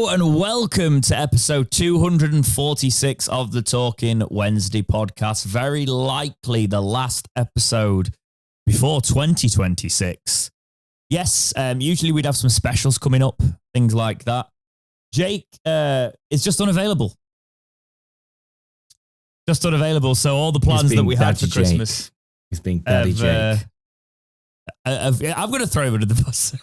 Hello and welcome to episode 246 of the Talking Wednesday podcast. Very likely the last episode before 2026. Yes, usually we'd have some specials coming up, things like that. Jake is just unavailable. Just unavailable. So all the plans that we had for Christmas. He's being Daddy Jake. I'm going to throw him under the bus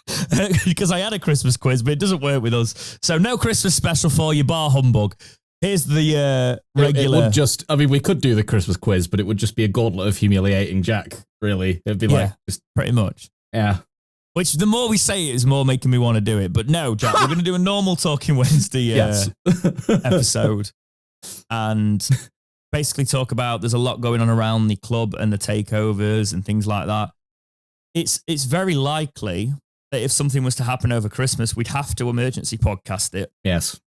because I had a Christmas quiz, but it doesn't work with us. So no Christmas special for you, bar humbug. Here's the regular. It would just, I mean, we could do the Christmas quiz, but it would just be a gauntlet of humiliating Jack, really. It'd be like, just, pretty much. Yeah. Which the more we say it is more making me want to do it. But no, Jack, we're going to do a normal Talking Wednesday episode and basically talk about there's a lot going on around the club and the takeovers and things like that. It's very likely that if something was to happen over Christmas, we'd have to emergency podcast it. Yes.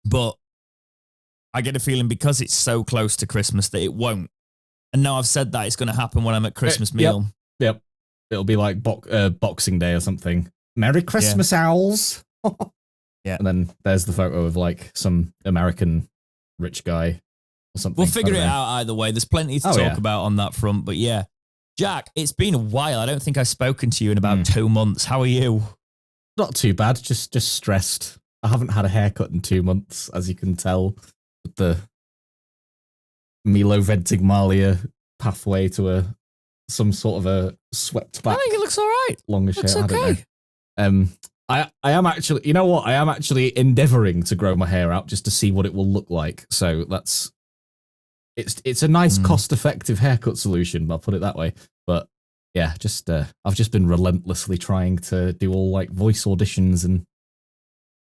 But I get a feeling because it's so close to Christmas that it won't. And now I've said that it's going to happen when I'm at Christmas meal. Yep. It'll be like Boxing Day or something. Merry Christmas, owls. Yeah. And then there's the photo of like some American rich guy or something. We'll figure it out either way. There's plenty to talk about on that front. But yeah. Jack, it's been a while. I don't think I've spoken to you in about 2 months. How are you? Not too bad. Just stressed. I haven't had a haircut in 2 months, as you can tell. With the Milo Ventimiglia pathway to some sort of a swept back. I think it looks all right. Longish hair. I don't know. I am actually, you know what? I am actually endeavouring to grow my hair out just to see what it will look like. So that's. It's a nice cost-effective haircut solution, I'll put it that way. But yeah, just I've just been relentlessly trying to do all like voice auditions and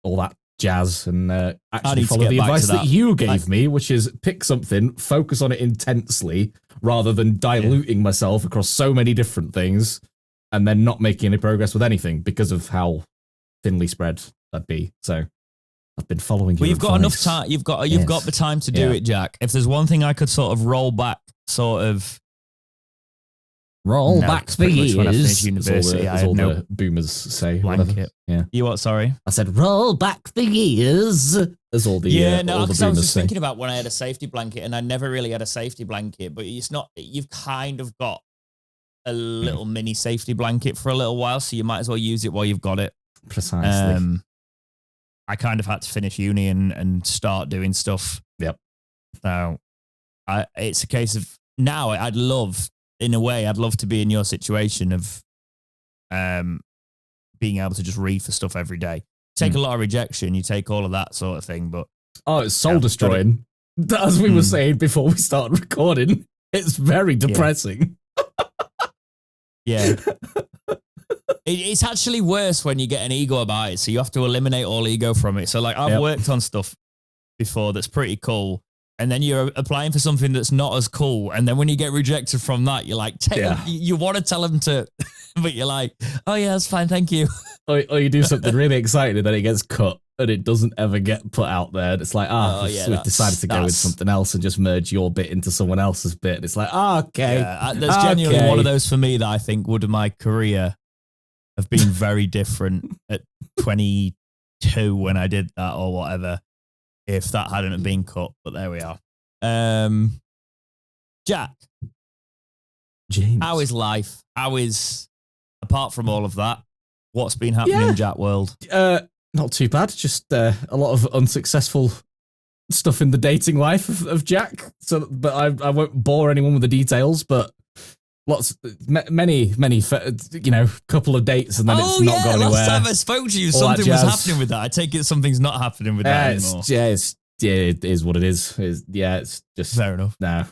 all that jazz, and actually follow the advice that you gave me, which is pick something, focus on it intensely, rather than diluting myself across so many different things, and then not making any progress with anything because of how thinly spread that'd be. So. I've been following you. Well, you've got enough time. You've got the time to do it, Jack. If there's one thing I could sort of roll back the years. When I finished university, I had no boomers say. Blanket. Yeah. You what? Sorry. I said roll back the years. As all the all the boomers I was just say. thinking about when I had a safety blanket, and I never really had a safety blanket. But it's not. You've kind of got a little mini safety blanket for a little while, so you might as well use it while you've got it. Precisely. I kind of had to finish uni and start doing stuff. Yep. So it's a case of now I'd love to be in your situation of being able to just read for stuff every day. Take a lot of rejection, you take all of that sort of thing, but it's soul destroying. As we were saying before we started recording, it's very depressing. Yeah. It's actually worse when you get an ego about it, so you have to eliminate all ego from it. So like I've worked on stuff before that's pretty cool, and then you're applying for something that's not as cool, and then when you get rejected from that, you're like, you want to tell them to, but you're like, oh yeah, that's fine, thank you. Or you do something really exciting and then it gets cut and it doesn't ever get put out there. And it's like, we've decided to go with something else and just merge your bit into someone else's bit. And it's like, okay. Yeah, there's genuinely one of those for me that I think would have my career have been very different at 22 when I did that or whatever, if that hadn't been cut. But there we are. Jack, James, how is life? How is, apart from all of that, what's been happening in Jack world? Not too bad. Just a lot of unsuccessful stuff in the dating life of Jack. So, but I won't bore anyone with the details. But many, couple of dates and then it's not gone anywhere. Last time I spoke to you, something was happening with that. I take it something's not happening with that anymore. It is what it is. It's just fair enough. No,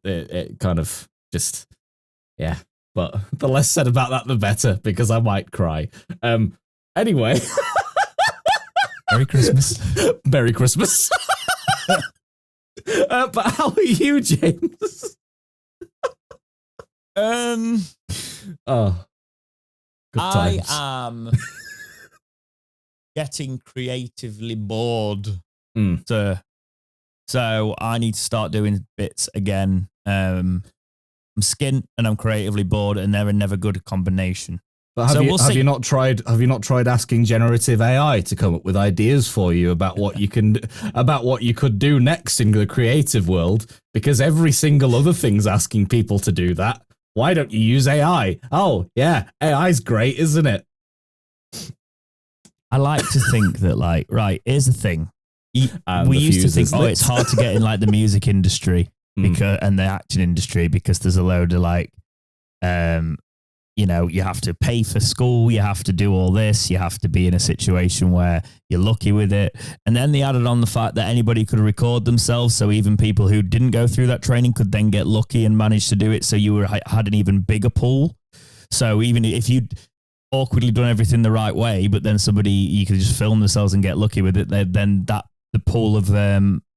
it kind of just But the less said about that, the better, because I might cry. Anyway. Merry Christmas. Merry Christmas. But how are you, James? Good times. I am getting creatively bored. So I need to start doing bits again. I'm skint and I'm creatively bored, and they're a never good combination. But have you not tried asking generative AI to come up with ideas for you about what you could do next in the creative world? Because every single other thing's asking people to do that. Why don't you use AI? Oh, yeah, AI's great, isn't it? I like to think that, like, right, here's the thing. We used to think, it's hard to get in like the music industry because and the acting industry because there's a load of like, you know, you have to pay for school, you have to do all this, you have to be in a situation where you're lucky with it. And then they added on the fact that anybody could record themselves. So even people who didn't go through that training could then get lucky and manage to do it. So you had an even bigger pool. So even if you'd awkwardly done everything the right way, but then you could just film themselves and get lucky with it, then the pool of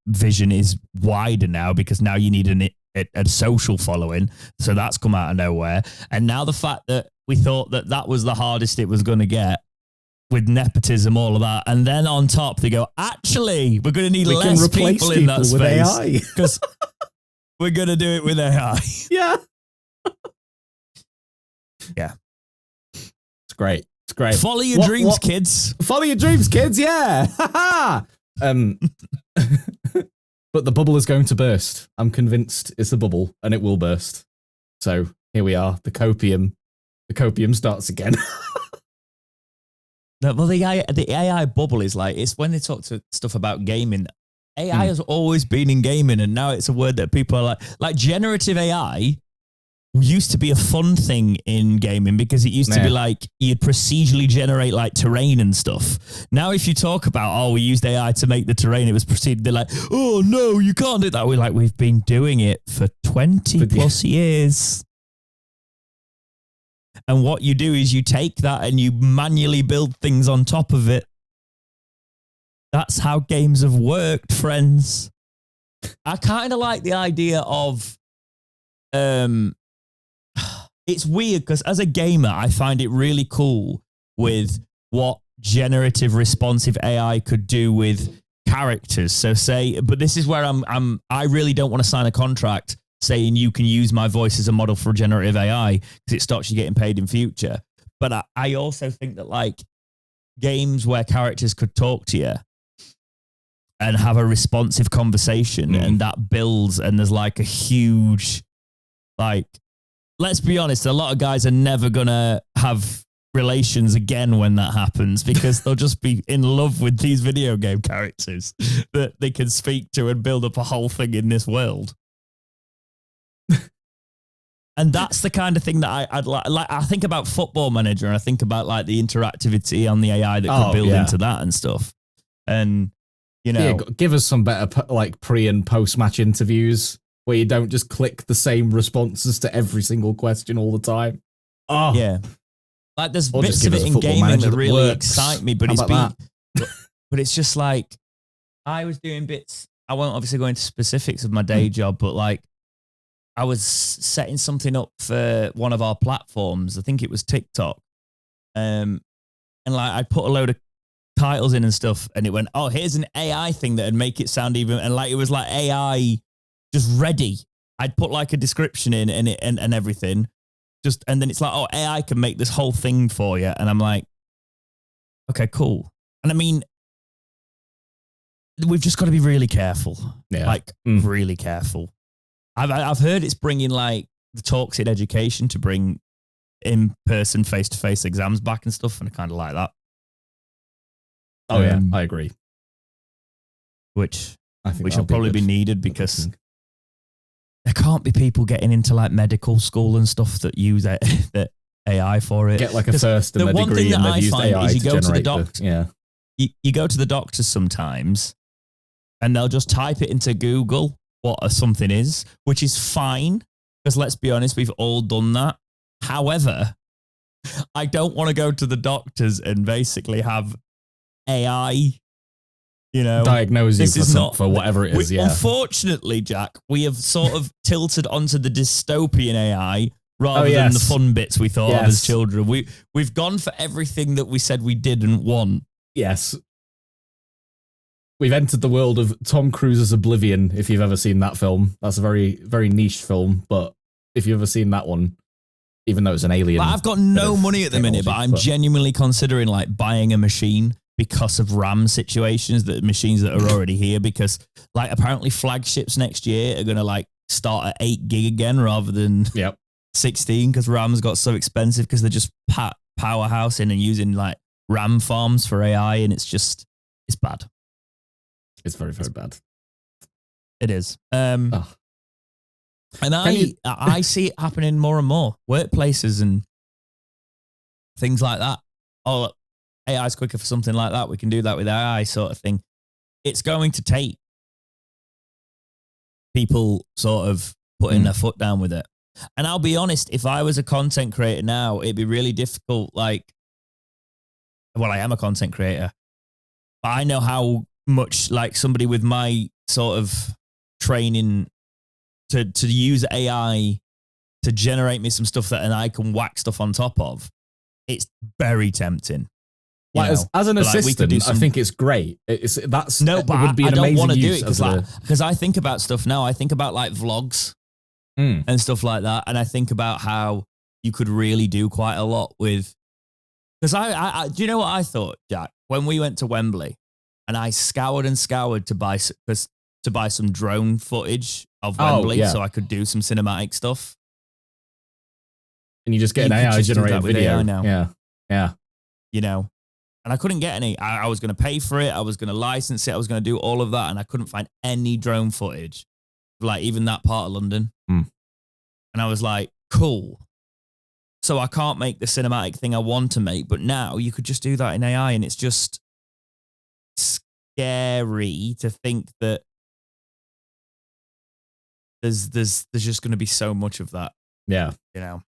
vision is wider now because now you need a social following. So that's come out of nowhere. And now the fact that we thought that was the hardest it was going to get with nepotism, all of that. And then on top, they go, actually, we're going to need less people in that space because we're going to do it with AI. Yeah. Yeah. It's great. It's great. Follow your dreams, kids. Follow your dreams, kids. Yeah. But the bubble is going to burst. I'm convinced it's a bubble and it will burst. So here we are. The copium starts again. Well, the AI bubble is like, it's when they talk to stuff about gaming. AI has always been in gaming, and now it's a word that people are like generative AI used to be a fun thing in gaming because it used to be like you'd procedurally generate like terrain and stuff. Now, if you talk about, we used AI to make the terrain, it was proceeded. They're like, oh no, you can't do that. We've been doing it for 20 plus years. And what you do is you take that and you manually build things on top of it. That's how games have worked, friends. I kind of like the idea of, it's weird because as a gamer, I find it really cool with what generative responsive AI could do with characters. So but this is where I really don't want to sign a contract saying you can use my voice as a model for generative AI because it stops you getting paid in future. But I also think that like games where characters could talk to you and have a responsive conversation and that builds, and there's like a huge, like, let's be honest, a lot of guys are never going to have relations again when that happens because they'll just be in love with these video game characters that they can speak to and build up a whole thing in this world. And that's the kind of thing that I'd like. I think about Football Manager and I think about like the interactivity on the AI that could build into that and stuff. And, you know, give us some better like pre and post match interviews where you don't just click the same responses to every single question all the time. Oh, yeah. Like there's bits of it in gaming that really excite me, but but it's just like I was doing bits. I won't obviously go into specifics of my day job, but like I was setting something up for one of our platforms. I think it was TikTok. And like I put a load of titles in and stuff, and it went, oh, here's an AI thing that would make it sound even, and like it was like AI just ready. I'd put like a description in and everything. And then it's like, oh, AI can make this whole thing for you. And I'm like, okay, cool. And I mean, we've just got to be really careful. Yeah. Like really careful. I've heard it's bringing like the talks in education to bring in-person, face-to-face exams back and stuff. And I kind of like that. Oh yeah, I agree. Which will probably be needed because there can't be people getting into like medical school and stuff that use that AI for it. Get like a first and a degree and they've used AI to generate you go to the doctors sometimes and they'll just type it into Google what something is, which is fine because let's be honest, we've all done that. However, I don't want to go to the doctors and basically have AI, you know, diagnose you for whatever it is. Unfortunately, Jack, we have sort of tilted onto the dystopian AI rather than the fun bits we thought of as children. We've gone for everything that we said we didn't want. Yes. We've entered the world of Tom Cruise's Oblivion, if you've ever seen that film. That's a very, very niche film, but if you've ever seen that one, even though it's an alien. But I've got no money at the minute, but I'm genuinely considering like buying a machine because of RAM situations, that machines that are already here, because like apparently flagships next year are going to like start at 8 gig again rather than 16 because RAM's got so expensive because they're just powerhousing and using like RAM farms for AI, and it's bad. It's very, very bad. It is. And I see it happening more and more. Workplaces and things like that. Oh, look, AI is quicker for something like that. We can do that with AI sort of thing. It's going to take people sort of putting their foot down with it. And I'll be honest, if I was a content creator now, it'd be really difficult. Like, well, I am a content creator, but I know how much like somebody with my sort of training to use AI to generate me some stuff and I can whack stuff on top of. It's very tempting. Like as an assistant, I think it's great. Would be an amazing use because I think about stuff now. I think about like vlogs and stuff like that, and I think about how you could really do quite a lot with. Because I do you know what I thought, Jack? When we went to Wembley, and I scoured to buy some drone footage of Wembley, so I could do some cinematic stuff. And you just get an AI generated video AI now. Yeah. You know. And I couldn't get any. I was going to pay for it. I was going to license it. I was going to do all of that. And I couldn't find any drone footage, like even that part of London. And I was like, cool. So I can't make the cinematic thing I want to make. But now you could just do that in AI. And it's just scary to think that there's just going to be so much of that. Yeah. You know.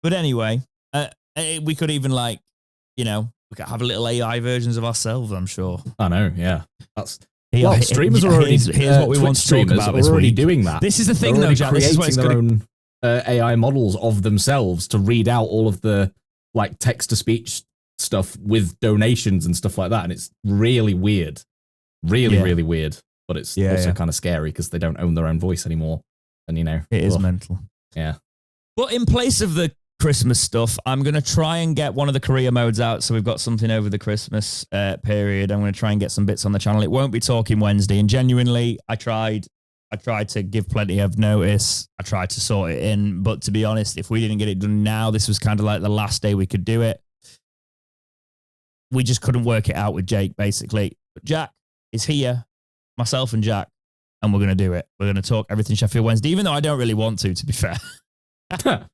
But anyway, we could even like, you know, we could have a little AI versions of ourselves, I'm sure. I know, yeah. Streamers are already. Here's what we want to talk about this already week. Doing that. This is the thing, though, Jack. This is where their own AI models of themselves to read out all of the like text to speech stuff with donations and stuff like that, and it's really weird, really weird. But it's also kind of scary because they don't own their own voice anymore, and you know it is mental. Yeah. But in place of the Christmas stuff, I'm going to try and get one of the career modes out so we've got something over the Christmas period. I'm going to try and get some bits on the channel. It won't be Talking Wednesday, and genuinely I tried to give plenty of notice. I tried to sort it in, but to be honest, if we didn't get it done now, this was kind of like the last day we could do it. We just couldn't work it out with Jake, basically. But Jack is here, myself and Jack, and we're going to do it. We're going to talk everything Sheffield Wednesday, even though I don't really want to be fair. I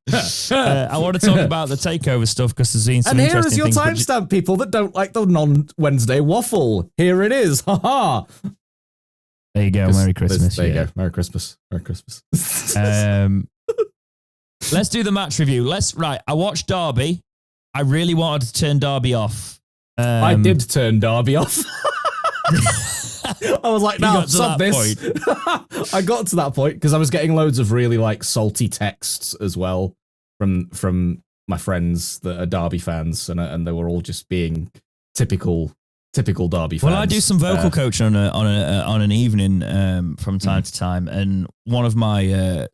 want to talk about the takeover stuff because there's been some interesting things. And here is your timestamp, people that don't like the non-Wednesday waffle. Here it is. Ha ha. There you go. Merry Christmas. There you go. Merry Christmas. Merry Christmas. Let's do the match review. I watched Derby. I really wanted to turn Derby off. I did turn Derby off. I was like, no, stop this. I got to that point because I was getting loads of really like salty texts as well from my friends that are Derby fans, and they were all just being typical Derby fans. Well, I do some vocal coaching on an evening from time to time, and one of my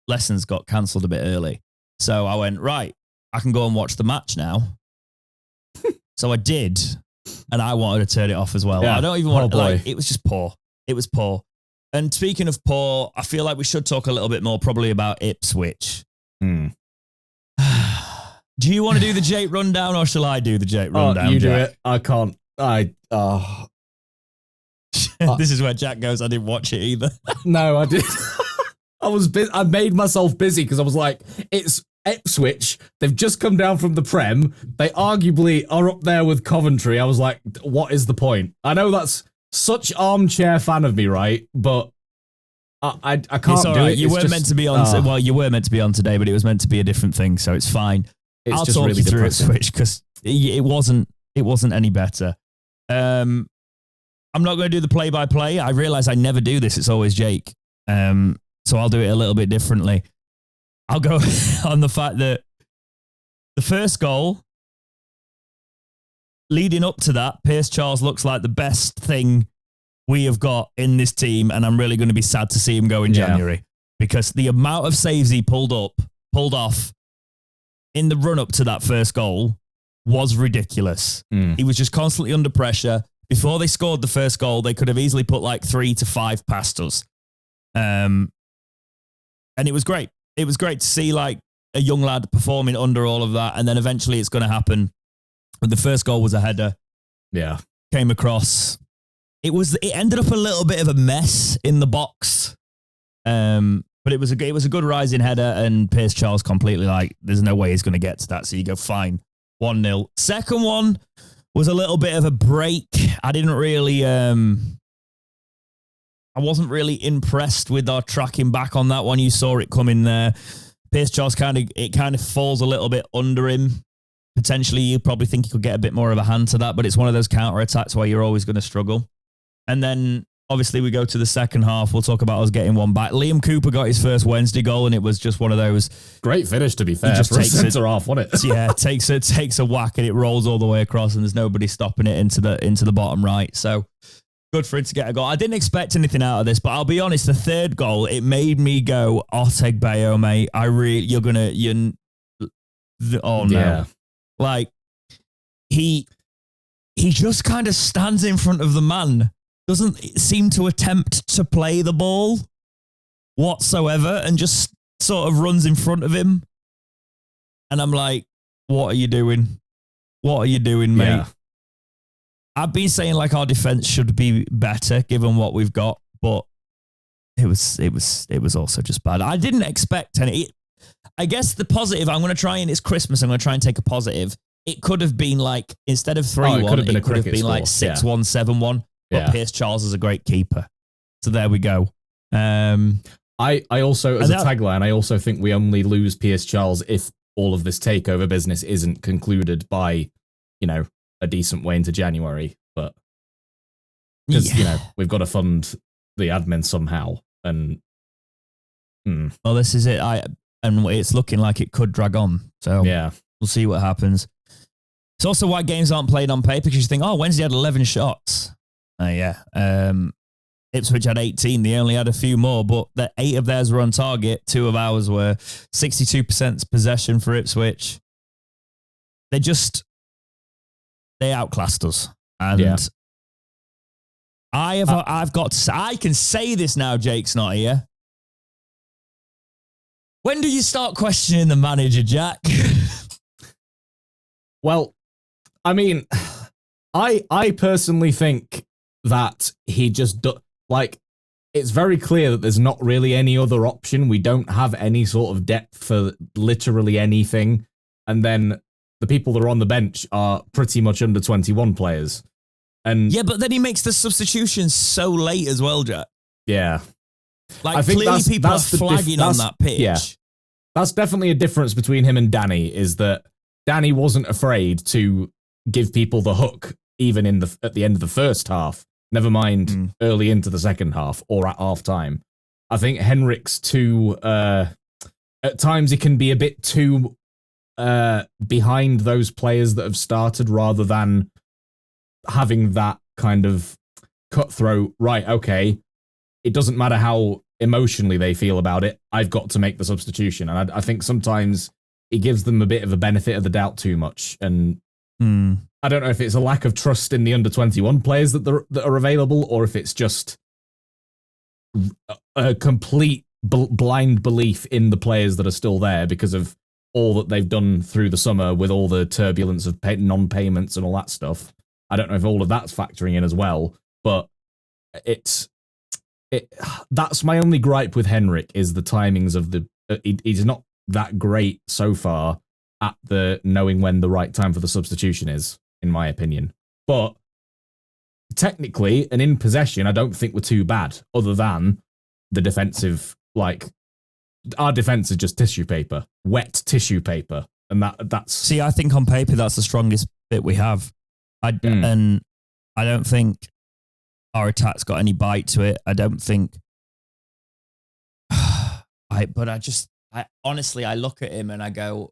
lessons got cancelled a bit early, so I went, right, I can go and watch the match now. So I did. And I wanted to turn it off as well. Yeah. I don't even want to, like, it was just poor. It was poor. And speaking of poor, I feel like we should talk a little bit more probably about Ipswich. Do you want to do the Jake rundown or shall I do the Jake rundown? You Jack? do it. I can't. This is where Jack goes, I didn't watch it either. No, I did. I made myself busy because I was like, it's Ipswich, they've just come down from the Prem. They arguably are up there with Coventry. I was like, what is the point? I know that's such armchair fan of me, right? But I can't do it. You weren't meant to be on. Well, you were meant to be on today, but it was meant to be a different thing, so it's fine. I'll just talk really you through Ipswich because it wasn't any better. I'm not going to do the play-by-play. I realize I never do this. It's always Jake. So I'll do it a little bit differently. I'll go on the fact that the first goal, leading up to that, Pierce Charles looks like the best thing we have got in this team, and I'm really going to be sad to see him go in January because the amount of saves he pulled off in the run up to that first goal was ridiculous. He was just constantly under pressure. Before they scored the first goal, they could have easily put like 3 to 5 past us. And it was great. It was great to see like a young lad performing under all of that. And then eventually it's going to happen. The first goal was a header. Yeah. Came across. It ended up a little bit of a mess in the box. But it was a good rising header, and Pierce Charles completely like, there's no way he's going to get to that. So you go, fine, 1-0. Second one was a little bit of a break. I didn't really, I wasn't really impressed with our tracking back on that one. You saw it coming there. Pierce Charles kind of falls a little bit under him. Potentially, you probably think he could get a bit more of a hand to that, but it's one of those counter attacks where you're always going to struggle. And then obviously we go to the second half. We'll talk about us getting one back. Liam Cooper got his first Wednesday goal, and it was just one of those great finish, to be fair. He just takes centre half, wasn't it? Yeah, takes a whack and it rolls all the way across, and there's nobody stopping it into the bottom right. So good for him to get a goal. I didn't expect anything out of this, but I'll be honest, the third goal, it made me go, Otegbayo, mate. Oh no. Yeah. Like he just kind of stands in front of the man, doesn't seem to attempt to play the ball whatsoever, and just sort of runs in front of him. And I'm like, what are you doing? What are you doing, mate? Yeah. I've been saying like our defense should be better given what we've got, but it was also just bad. I didn't expect any. I guess the positive, it's Christmas, I'm going to try and take a positive. It could have been like, instead of 3-1, it could have been like 6-1, 7-1. But Pierce Charles is a great keeper. So there we go. I also, as a tagline, I also think we only lose Pierce Charles if all of this takeover business isn't concluded by, a decent way into January. But because, we've got to fund the admin somehow. And well, this is it. And it's looking like it could drag on. So yeah, we'll see what happens. It's also why games aren't played on paper, because you think, Wednesday had 11 shots. Ipswich had 18. They only had a few more, but 8 of theirs were on target. 2 of ours were 62% possession for Ipswich. They outclassed us. And I can say this now, Jake's not here. When do you start questioning the manager, Jack? Well, I mean, I personally think that he just it's very clear that there's not really any other option. We don't have any sort of depth for literally anything. And then the people that are on the bench are pretty much under 21 players. And yeah, but then he makes the substitutions so late as well, Jack. Yeah. Like, I think clearly people are flagging on that pitch. Yeah. That's definitely a difference between him and Danny, is that Danny wasn't afraid to give people the hook even at the end of the first half, never mind early into the second half or at half time. I think Henrik's at times he can be a bit too behind those players that have started, rather than having that kind of cutthroat, right, okay, it doesn't matter how emotionally they feel about it, I've got to make the substitution. And I think sometimes it gives them a bit of a benefit of the doubt too much. And I don't know if it's a lack of trust in the under-21 players that are available, or if it's just a complete blind belief in the players that are still there because of all that they've done through the summer with all the turbulence of non-payments and all that stuff. I don't know if all of that's factoring in as well, but that's my only gripe with Henrik, is the timings of he's not that great so far at the knowing when the right time for the substitution is, in my opinion. But technically, and in possession, I don't think we're too bad, other than the defensive, our defense is just tissue paper, wet tissue paper. And that's... See, I think on paper, that's the strongest bit we have. And I don't think our attack's got any bite to it. I don't think... honestly, I look at him and I go,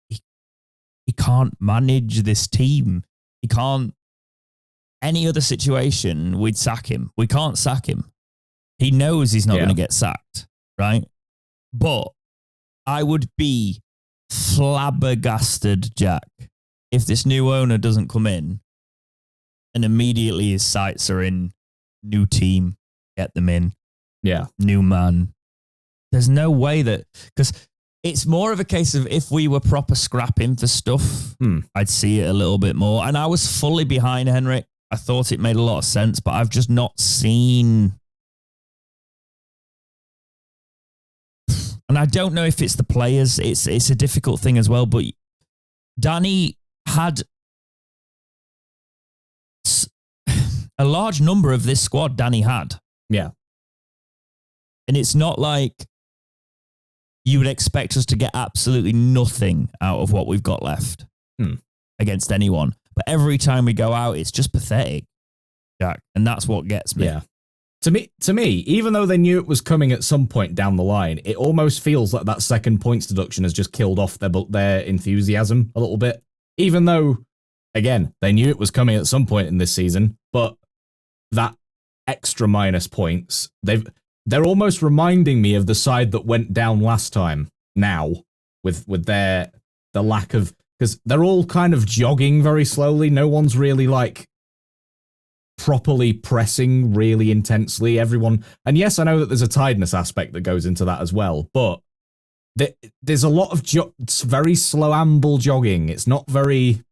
he can't manage this team. He can't... Any other situation, we'd sack him. We can't sack him. He knows he's not going to get sacked, right? But I would be flabbergasted, Jack, if this new owner doesn't come in and immediately his sights are in new team, get them in, new man. There's no way that, because it's more of a case of if we were proper scrapping for stuff, I'd see it a little bit more. And I was fully behind Henrik. I thought it made a lot of sense, but I've just not seen. And I don't know if it's the players. It's a difficult thing as well. But Danny had a large number of this squad. Danny had, yeah, and it's not like you would expect us to get absolutely nothing out of what we've got left against anyone. But every time we go out, it's just pathetic, Jack. And that's what gets me. Yeah. To me, even though they knew it was coming at some point down the line, it almost feels like that second points deduction has just killed off their enthusiasm a little bit. Even though, again, they knew it was coming at some point in this season, but that extra minus points, they're almost reminding me of the side that went down last time now with the lack of, because they're all kind of jogging very slowly. No one's really like properly pressing really intensely. Everyone, and yes, I know that there's a tiredness aspect that goes into that as well, but there's a lot of very slow amble jogging. It's not the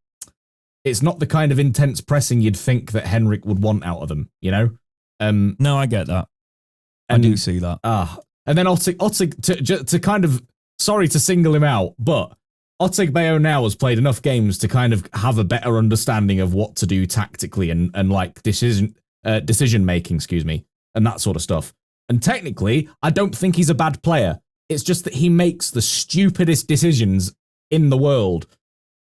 kind of intense pressing you'd think that Henrik would want out of them, you know? No, I get that. I do see that. And then Otig to kind of, sorry to single him out, but Otegbayo now has played enough games to kind of have a better understanding of what to do tactically and like decision making, and that sort of stuff. And technically, I don't think he's a bad player. It's just that he makes the stupidest decisions in the world.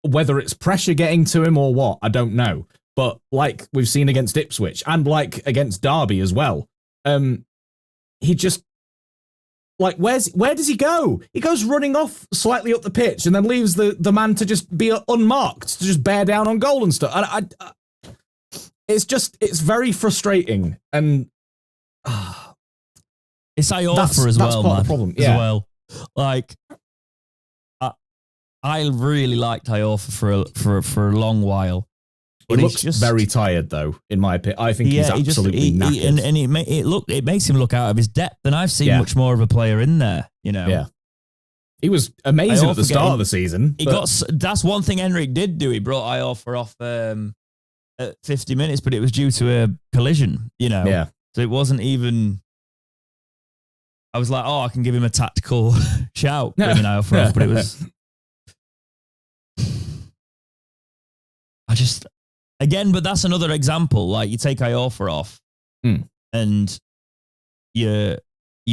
Whether it's pressure getting to him or what, I don't know. But like we've seen against Ipswich and like against Derby as well, he just, like, where does he go? He goes running off slightly up the pitch and then leaves the man to just be unmarked, to just bear down on goal and stuff. And it's very frustrating. And it's Iorfa as well, that's part man. of the problem. Yeah. As well. Like, I really liked Iorfa for a long while. But he looks just very tired, though, in my opinion. I think he's absolutely knackered. And it makes him look out of his depth. And I've seen much more of a player in there, you know. Yeah. He was amazing at the start of the season. That's one thing Henrik did do. He brought Iorfa off at 50 minutes, but it was due to a collision, you know. Yeah. So it wasn't even... I was like, oh, I can give him a tactical shout, bringing Iorfa off, but it was... Again, but that's another example. Like, you take Iorfa off and you're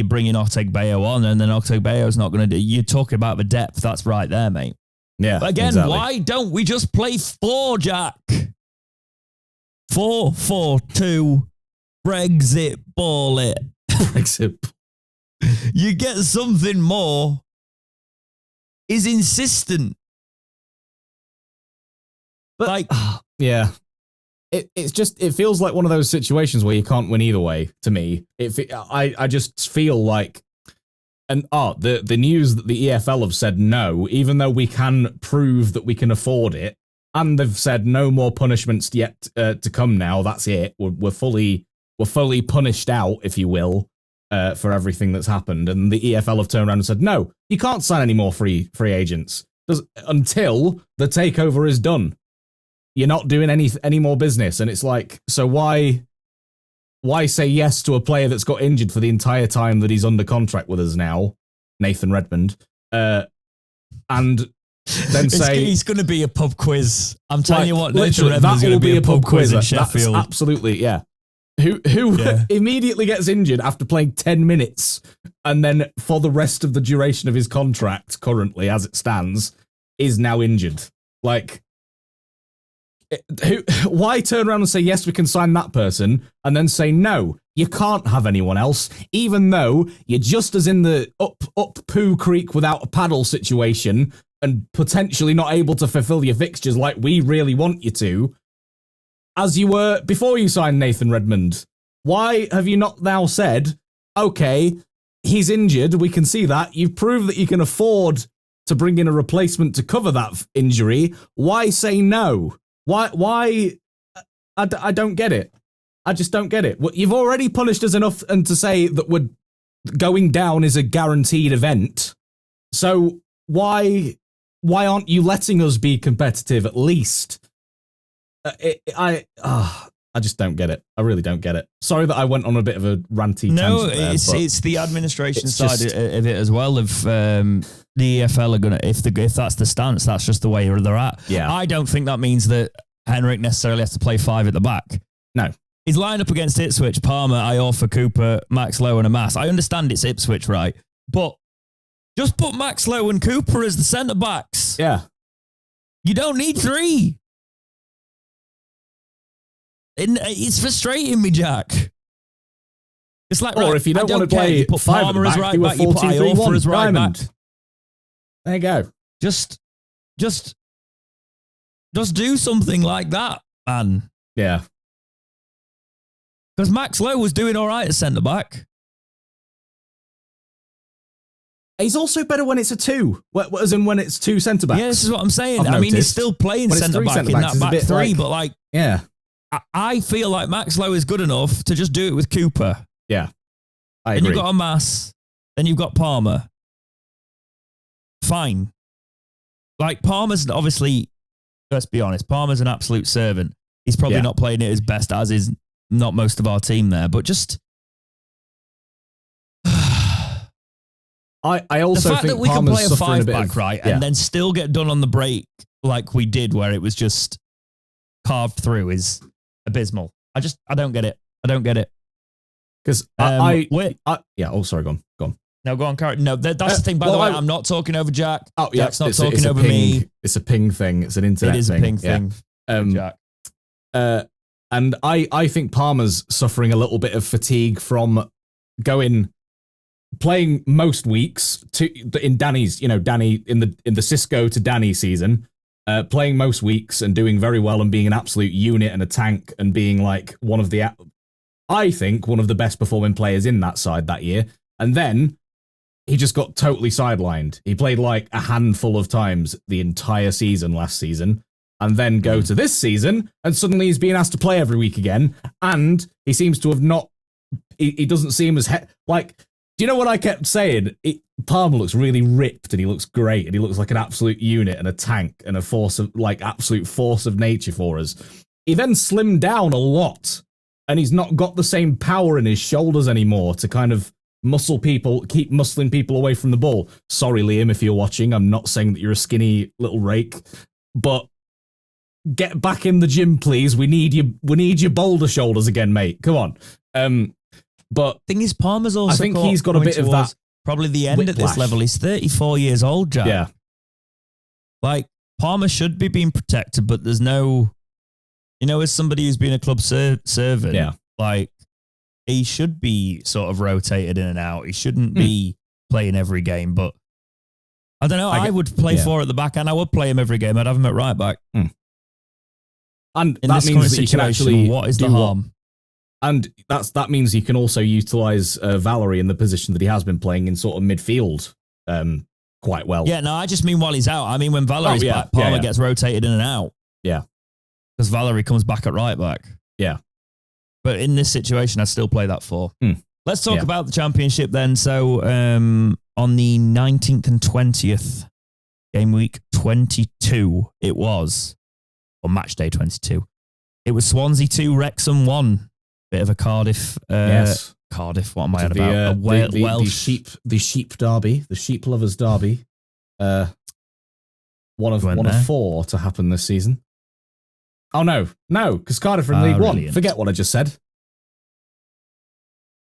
bringing Otegbayo on, and then Otegbayo's not going to do... You're talking about the depth. That's right there, mate. Yeah, but again, exactly. Why don't we just play 4, Jack? 4-4-2, Brexit ball it. Brexit. You get something more. Is insistent. But like... Yeah. It feels like one of those situations where you can't win either way, to me. I just feel like... And the news that the EFL have said no, even though we can prove that we can afford it, and they've said no more punishments yet to come now, that's it. We're fully punished out, if you will, for everything that's happened. And the EFL have turned around and said, no, you can't sign any more free agents until the takeover is done. You're not doing any more business. And it's like, so why say yes to a player that's got injured for the entire time that he's under contract with us now, Nathan Redmond, and then say... It's going to be a pub quiz. I'm telling you what, Nathan Redmond's going to be a pub quiz in That's Sheffield. Absolutely, yeah. Who immediately gets injured after playing 10 minutes, and then for the rest of the duration of his contract, currently, as it stands, is now injured. Like... Why turn around and say, yes, we can sign that person, and then say, no, you can't have anyone else, even though you're just as in the up poo creek without a paddle situation and potentially not able to fulfill your fixtures like we really want you to, as you were before you signed Nathan Redmond. Why have you not now said, okay, he's injured, we can see that, you've proved that you can afford to bring in a replacement to cover that injury, why say no? Why? I don't get it. I just don't get it. You've already punished us enough and to say that we're going down is a guaranteed event. So why aren't you letting us be competitive at least? I just don't get it. I really don't get it. Sorry that I went on a bit of a ranty tangent there, it's the administration side of it as well. Of the EFL are gonna, if that's the stance, that's just the way they're at. Yeah. I don't think that means that Henrik necessarily has to play 5 at the back. No. He's lined up against Ipswich, Palmer, Iorfa, Cooper, Max Lowe and Amass. I understand it's Ipswich, right? But just put Max Lowe and Cooper as the centre backs. Yeah. You don't need 3. It's frustrating me, Jack. It's like, or if you don't want to play, you put 5 Palmer as right back, you put Iorfa as right back. There you go. Just do something like that, man. Yeah. Because Max Lowe was doing all right at centre back. He's also better when it's a 2, as in when it's 2 centre backs. Yeah, this is what I'm saying. I mean, he's still playing centre back in that back 3, but like, yeah, I feel like Max Lowe is good enough to just do it with Cooper. Yeah, I agree. Then you've got Amass, then you've got Palmer. Fine. Like, Palmer's obviously, let's be honest, Palmer's an absolute servant. He's probably not playing it his best, as is not most of our team there, but just... I also the fact think that we can play a 5-back, right, and then still get done on the break like we did, where it was just carved through, is abysmal. I don't get it. I don't get it. Because sorry, go on. No, go on, Karen. No, that's the thing, by the way. I'm not talking over Jack. Oh, yeah. Jack's not talking over me. It's a ping thing. It's an internet thing. It is a ping thing. Jack. And I think Palmer's suffering a little bit of fatigue from playing most weeks in Danny's, Danny in the Cisco to Danny season, playing most weeks and doing very well and being an absolute unit and a tank and being like one of the best performing players in that side that year. And then he just got totally sidelined. He played like a handful of times the entire season last season, and then go to this season and suddenly he's being asked to play every week again. And he seems to have not, he doesn't seem as, do you know what I kept saying? Palmer looks really ripped and he looks great and he looks like an absolute unit and a tank and a absolute force of nature for us. He then slimmed down a lot and he's not got the same power in his shoulders anymore to kind of keep muscling people away from the ball. Sorry, Liam, if you're watching, I'm not saying that you're a skinny little rake, but get back in the gym, please. We need your boulder shoulders again, mate. Come on. But thing is, Palmer's also. I think he's got a bit of that. Probably the end whiplash. At this level. He's 34 years old, Jack. Yeah. Like, Palmer should be being protected, but there's no. As somebody who's been a club servant, like, he should be sort of rotated in and out. He shouldn't be playing every game, but I don't know. I would play 4 at the back, and I would play him every game. I'd have him at right back. And in that means that you can actually. What is the harm? And that means you can also utilise Valerie in the position that he has been playing in sort of midfield quite well. Yeah, no, I just mean while he's out. I mean when Valerie's back, Palmer gets rotated in and out. Yeah. Because Valerie comes back at right back. Yeah. But in this situation, I'd still play that 4. Let's talk about the championship then. So on the 19th and 20th, game week 22, it was, or match day 22, it was Swansea 2, Wrexham 1. Bit of a Cardiff. Yes. Cardiff, what am I on about? Welsh. The sheep derby, the sheep lovers derby. One of 4 to happen this season. Oh, no, because Cardiff are in League One. Forget what I just said.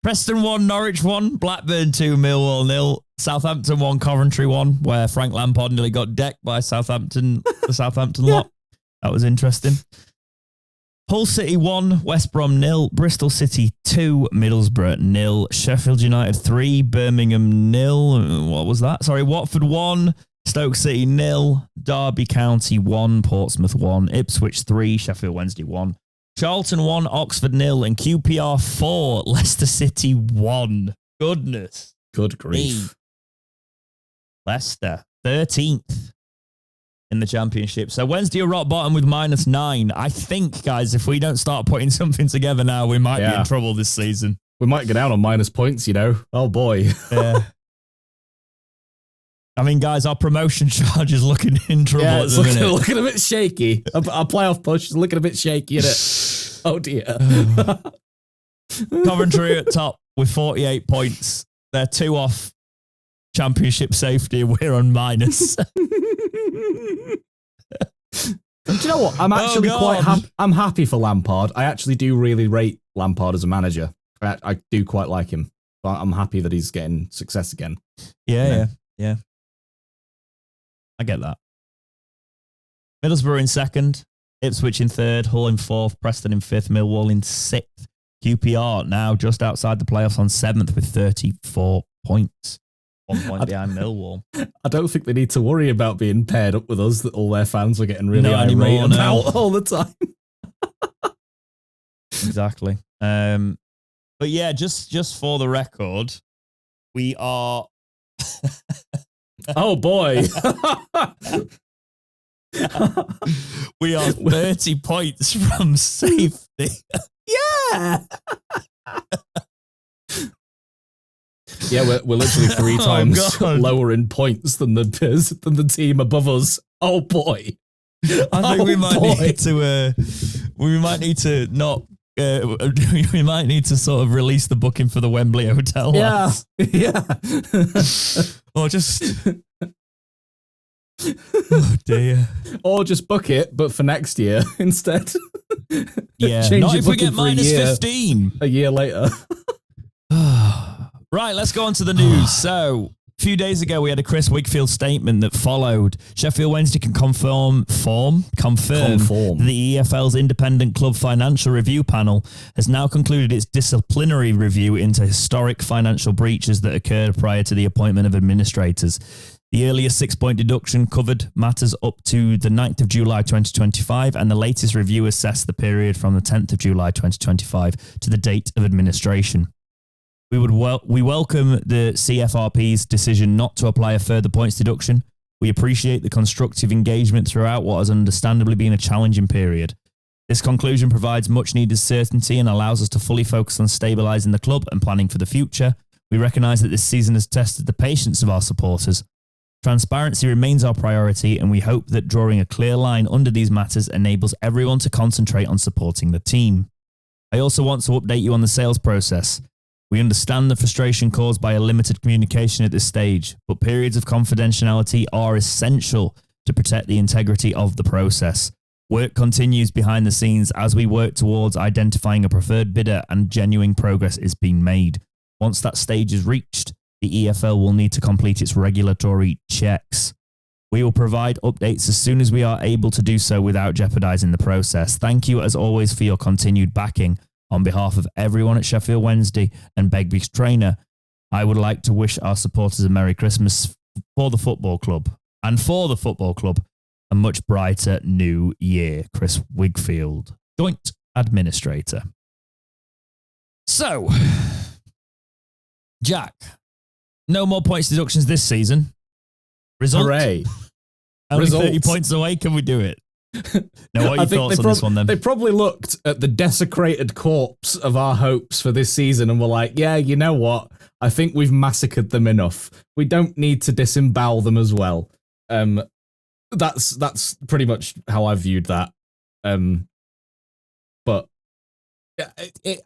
Preston 1, Norwich 1, Blackburn 2, Millwall 0, Southampton 1, Coventry 1, where Frank Lampard nearly got decked by Southampton, the Southampton lot. That was interesting. Hull City 1, West Brom 0, Bristol City 2, Middlesbrough 0, Sheffield United 3, Birmingham 0. What was that? Sorry, Watford 1, Stoke City 0, Derby County 1, Portsmouth 1, Ipswich 3, Sheffield Wednesday 1, Charlton 1, Oxford 0, and QPR 4, Leicester City 1. Goodness. Good grief. Leicester. 13th in the Championship. So Wednesday are rock bottom with -9. I think, guys, if we don't start putting something together now, we might be in trouble this season. We might go down on minus points, you know. Oh, boy. Yeah. I mean, guys, our promotion charge is looking in trouble at the minute. Looking a bit shaky. Our playoff push is looking a bit shaky, isn't it? Oh, dear. Coventry at top with 48 points. They're 2 off Championship safety. We're on minus. Do you know what? I'm actually quite happy. I'm happy for Lampard. I actually do really rate Lampard as a manager. I do quite like him. But I'm happy that he's getting success again. Yeah. I get that. Middlesbrough in 2nd, Ipswich in 3rd, Hull in 4th, Preston in 5th, Millwall in 6th. QPR now just outside the playoffs on 7th with 34 points. 1 point behind Millwall. I don't think they need to worry about being paired up with us that all their fans were getting really irate about all the time. Exactly. But yeah, just for the record, we are... Oh, boy. We are 30 points from safety. Yeah. Yeah, we're literally 3 times lower in points than the team above us. Oh, boy. I think we might need to not... we might need to sort of release the booking for the Wembley Hotel. Yeah. Yeah. Or just... Oh, dear. Or just book it, but for next year instead. Yeah, not if we get -15. A year later. Right, let's go on to the news. So, a few days ago, we had a Chris Wigfield statement that followed. Sheffield Wednesday can confirm the EFL's independent club financial review panel has now concluded its disciplinary review into historic financial breaches that occurred prior to the appointment of administrators. The earlier 6-point deduction covered matters up to the 9th of July 2025, and the latest review assessed the period from the 10th of July 2025 to the date of administration. We welcome the CFRP's decision not to apply a further points deduction. We appreciate the constructive engagement throughout what has understandably been a challenging period. This conclusion provides much needed certainty and allows us to fully focus on stabilising the club and planning for the future. We recognise that this season has tested the patience of our supporters. Transparency remains our priority, and we hope that drawing a clear line under these matters enables everyone to concentrate on supporting the team. I also want to update you on the sales process. We understand the frustration caused by a limited communication at this stage, but periods of confidentiality are essential to protect the integrity of the process. Work continues behind the scenes as we work towards identifying a preferred bidder, and genuine progress is being made. Once that stage is reached, the EFL will need to complete its regulatory checks. We will provide updates as soon as we are able to do so without jeopardizing the process. Thank you as always for your continued backing. On behalf of everyone at Sheffield Wednesday and Begbie's trainer, I would like to wish our supporters a Merry Christmas for the football club, and for the football club, a much brighter new year. Chris Wigfield, Joint Administrator. So, Jack, no more points deductions this season. Result? Hooray. Only 30 points away. Can we do it? Now, what are your thoughts on this one then? They probably looked at the desecrated corpse of our hopes for this season and were like, yeah, you know what? I think we've massacred them enough. We don't need to disembowel them as well. That's pretty much how I viewed that. But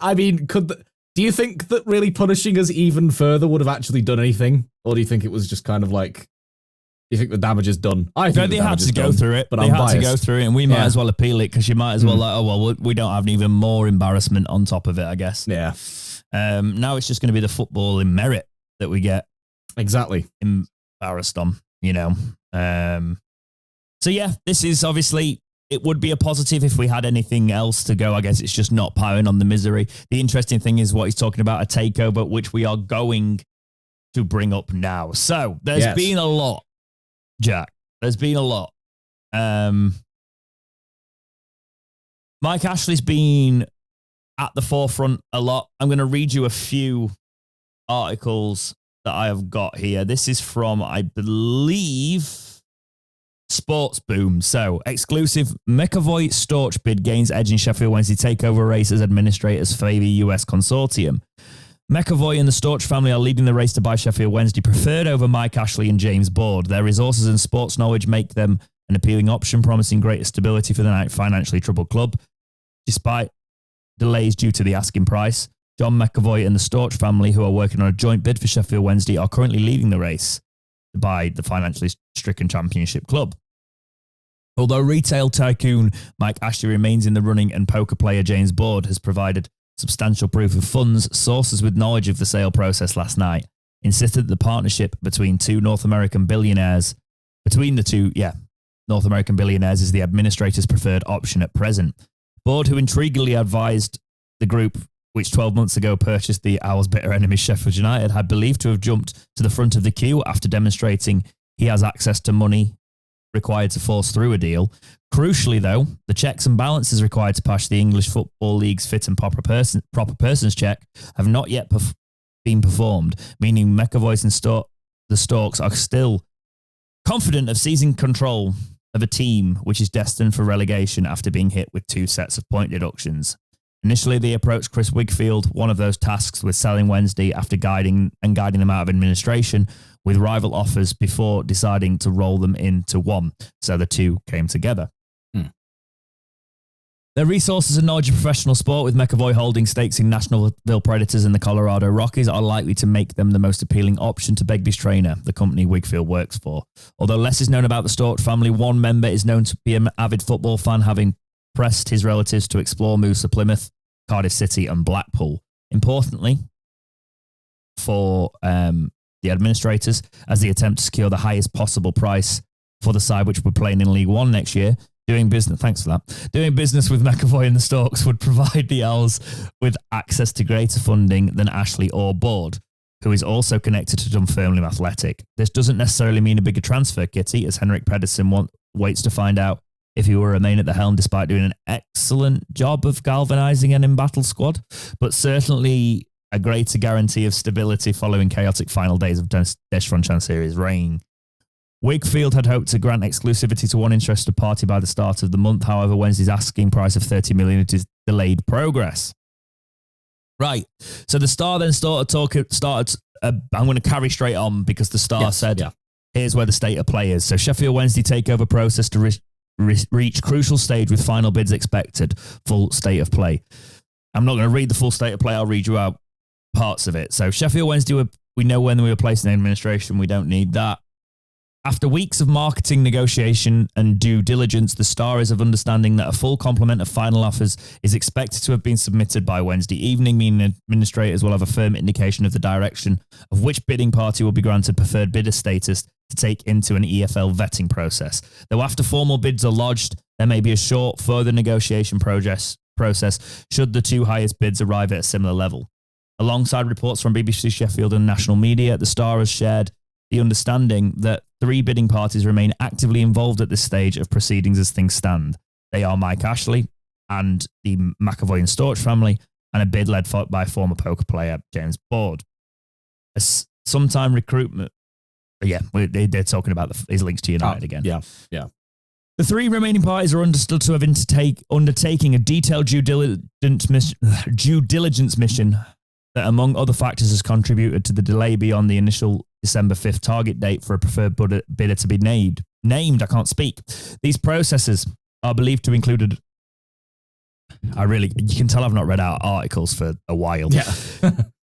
I mean, do you think that really punishing us even further would have actually done anything? Or do you think it was just kind of like, you think the damage is done? I think they had to go through it, but they had to go through it, and we might as well appeal it, because you might as well we don't have even more embarrassment on top of it, I guess. Yeah. Now it's just going to be the football in merit that we get exactly embarrassed on, you know. So yeah, this is obviously, it would be a positive if we had anything else to go. I guess it's just not piling on the misery. The interesting thing is what he's talking about, a takeover, which we are going to bring up now. So there's been a lot, Jack. There's been a lot. Mike Ashley's been at the forefront a lot. I'm going to read you a few articles that I have got here. This is from, I believe, Sports Boom. So, exclusive McAvoy Storch bid gains edge in Sheffield Wednesday takeover race as administrators favour US consortium. McAvoy and the Storch family are leading the race to buy Sheffield Wednesday, preferred over Mike Ashley and James Board. Their resources and sports knowledge make them an appealing option, promising greater stability for the financially troubled club. Despite delays due to the asking price, John McAvoy and the Storch family, who are working on a joint bid for Sheffield Wednesday, are currently leading the race to buy the financially stricken championship club. Although retail tycoon Mike Ashley remains in the running and poker player James Board has provided substantial proof of funds, sources with knowledge of the sale process last night insisted that the partnership between North American billionaires is the administrator's preferred option at present. Board, who intriguingly advised the group, which 12 months ago purchased the Owls' bitter enemy Sheffield United, had believed to have jumped to the front of the queue after demonstrating he has access to money required to force through a deal. Crucially, though, the checks and balances required to pass the English Football League's fit and proper persons check have not yet been performed, meaning McAvoy and the Storks are still confident of seizing control of a team which is destined for relegation after being hit with 2 sets of point deductions. Initially, they approached Chris Wigfield, one of those tasks with selling Wednesday, after guiding them out of administration with rival offers before deciding to roll them into one. So the two came together. Their resources and knowledge of professional sport, with McAvoy holding stakes in Nashville Predators and the Colorado Rockies, are likely to make them the most appealing option to Begbie's trainer, the company Wigfield works for. Although less is known about the Storch family, one member is known to be an avid football fan, having pressed his relatives to explore moves to Plymouth, Cardiff City and Blackpool. Importantly, for the administrators, as they attempt to secure the highest possible price for the side which will be playing in League One next year, doing business with McAvoy and the Storks would provide the Owls with access to greater funding than Ashley or Board, who is also connected to Dunfermline Athletic. This doesn't necessarily mean a bigger transfer, Kitty, as Henrik Pedersen waits to find out if he will remain at the helm despite doing an excellent job of galvanising an embattled squad, but certainly a greater guarantee of stability following chaotic final days of Deshron Chansiri's reign. Wigfield had hoped to grant exclusivity to one interested party by the start of the month. However, Wednesday's asking price of $30 million is delayed progress. Right. So the Star then I'm going to carry straight on because the Star said, here's where the state of play is. So Sheffield Wednesday takeover process to reach crucial stage with final bids expected. Full state of play. I'm not going to read the full state of play. I'll read you out parts of it. So Sheffield Wednesday, we know when we were placed in administration. We don't need that. After weeks of marketing, negotiation and due diligence, the Star is of understanding that a full complement of final offers is expected to have been submitted by Wednesday evening, meaning administrators will have a firm indication of the direction of which bidding party will be granted preferred bidder status to take into an EFL vetting process. Though after formal bids are lodged, there may be a short further negotiation process should the two highest bids arrive at a similar level. Alongside reports from BBC Sheffield and national media, the Star has shared the understanding that 3 bidding parties remain actively involved at this stage of proceedings as things stand. They are Mike Ashley and the McAvoy and Storch family, and a bid led by former poker player James Board. Sometime recruitment. They're talking about his links to United again. Yeah. The 3 remaining parties are understood to have undertaking a detailed due diligence mission that, among other factors, has contributed to the delay beyond the initial December 5th target date for a preferred bidder to be named. I can't speak. These processes are believed to include you can tell I've not read out articles for a while. Yeah.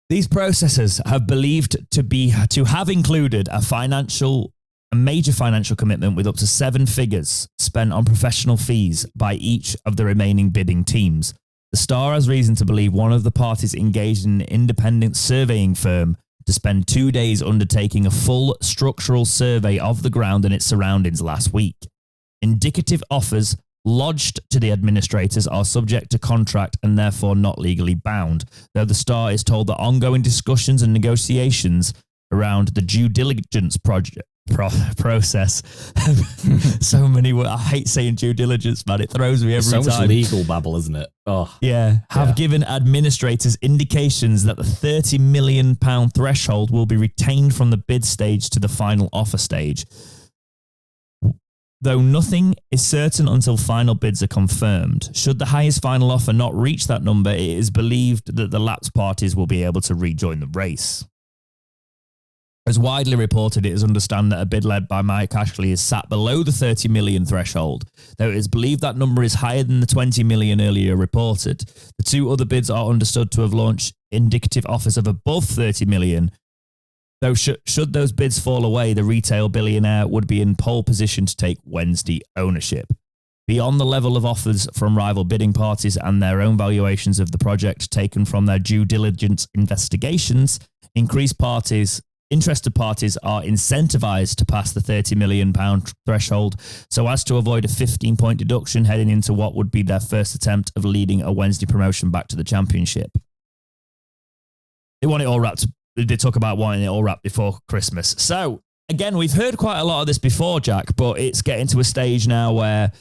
These processes have believed to have included a major financial commitment with up to 7 figures spent on professional fees by each of the remaining bidding teams. The Star has reason to believe one of the parties engaged in an independent surveying firm to spend 2 days undertaking a full structural survey of the ground and its surroundings last week. Indicative offers lodged to the administrators are subject to contract and therefore not legally bound, though the Star is told that ongoing discussions and negotiations around the due diligence process. So many. I hate saying due diligence, man. It throws me every time. So much legal babble, isn't it? Oh, yeah. Have given administrators indications that the £30 million threshold will be retained from the bid stage to the final offer stage. Though nothing is certain until final bids are confirmed, should the highest final offer not reach that number, it is believed that the lapsed parties will be able to rejoin the race. As widely reported, it is understood that a bid led by Mike Ashley is sat below the 30 million threshold, though it is believed that number is higher than the 20 million earlier reported. The two other bids are understood to have launched indicative offers of above 30 million. Though should those bids fall away, the retail billionaire would be in pole position to take Wednesday ownership. Beyond the level of offers from rival bidding parties and their own valuations of the project taken from their due diligence investigations, interested parties are incentivized to pass the £30 million threshold so as to avoid a 15-point deduction heading into what would be their first attempt of leading a Wednesday promotion back to the championship. They want it all wrapped. They talk about wanting it all wrapped before Christmas. So, again, we've heard quite a lot of this before, Jack, but it's getting to a stage now where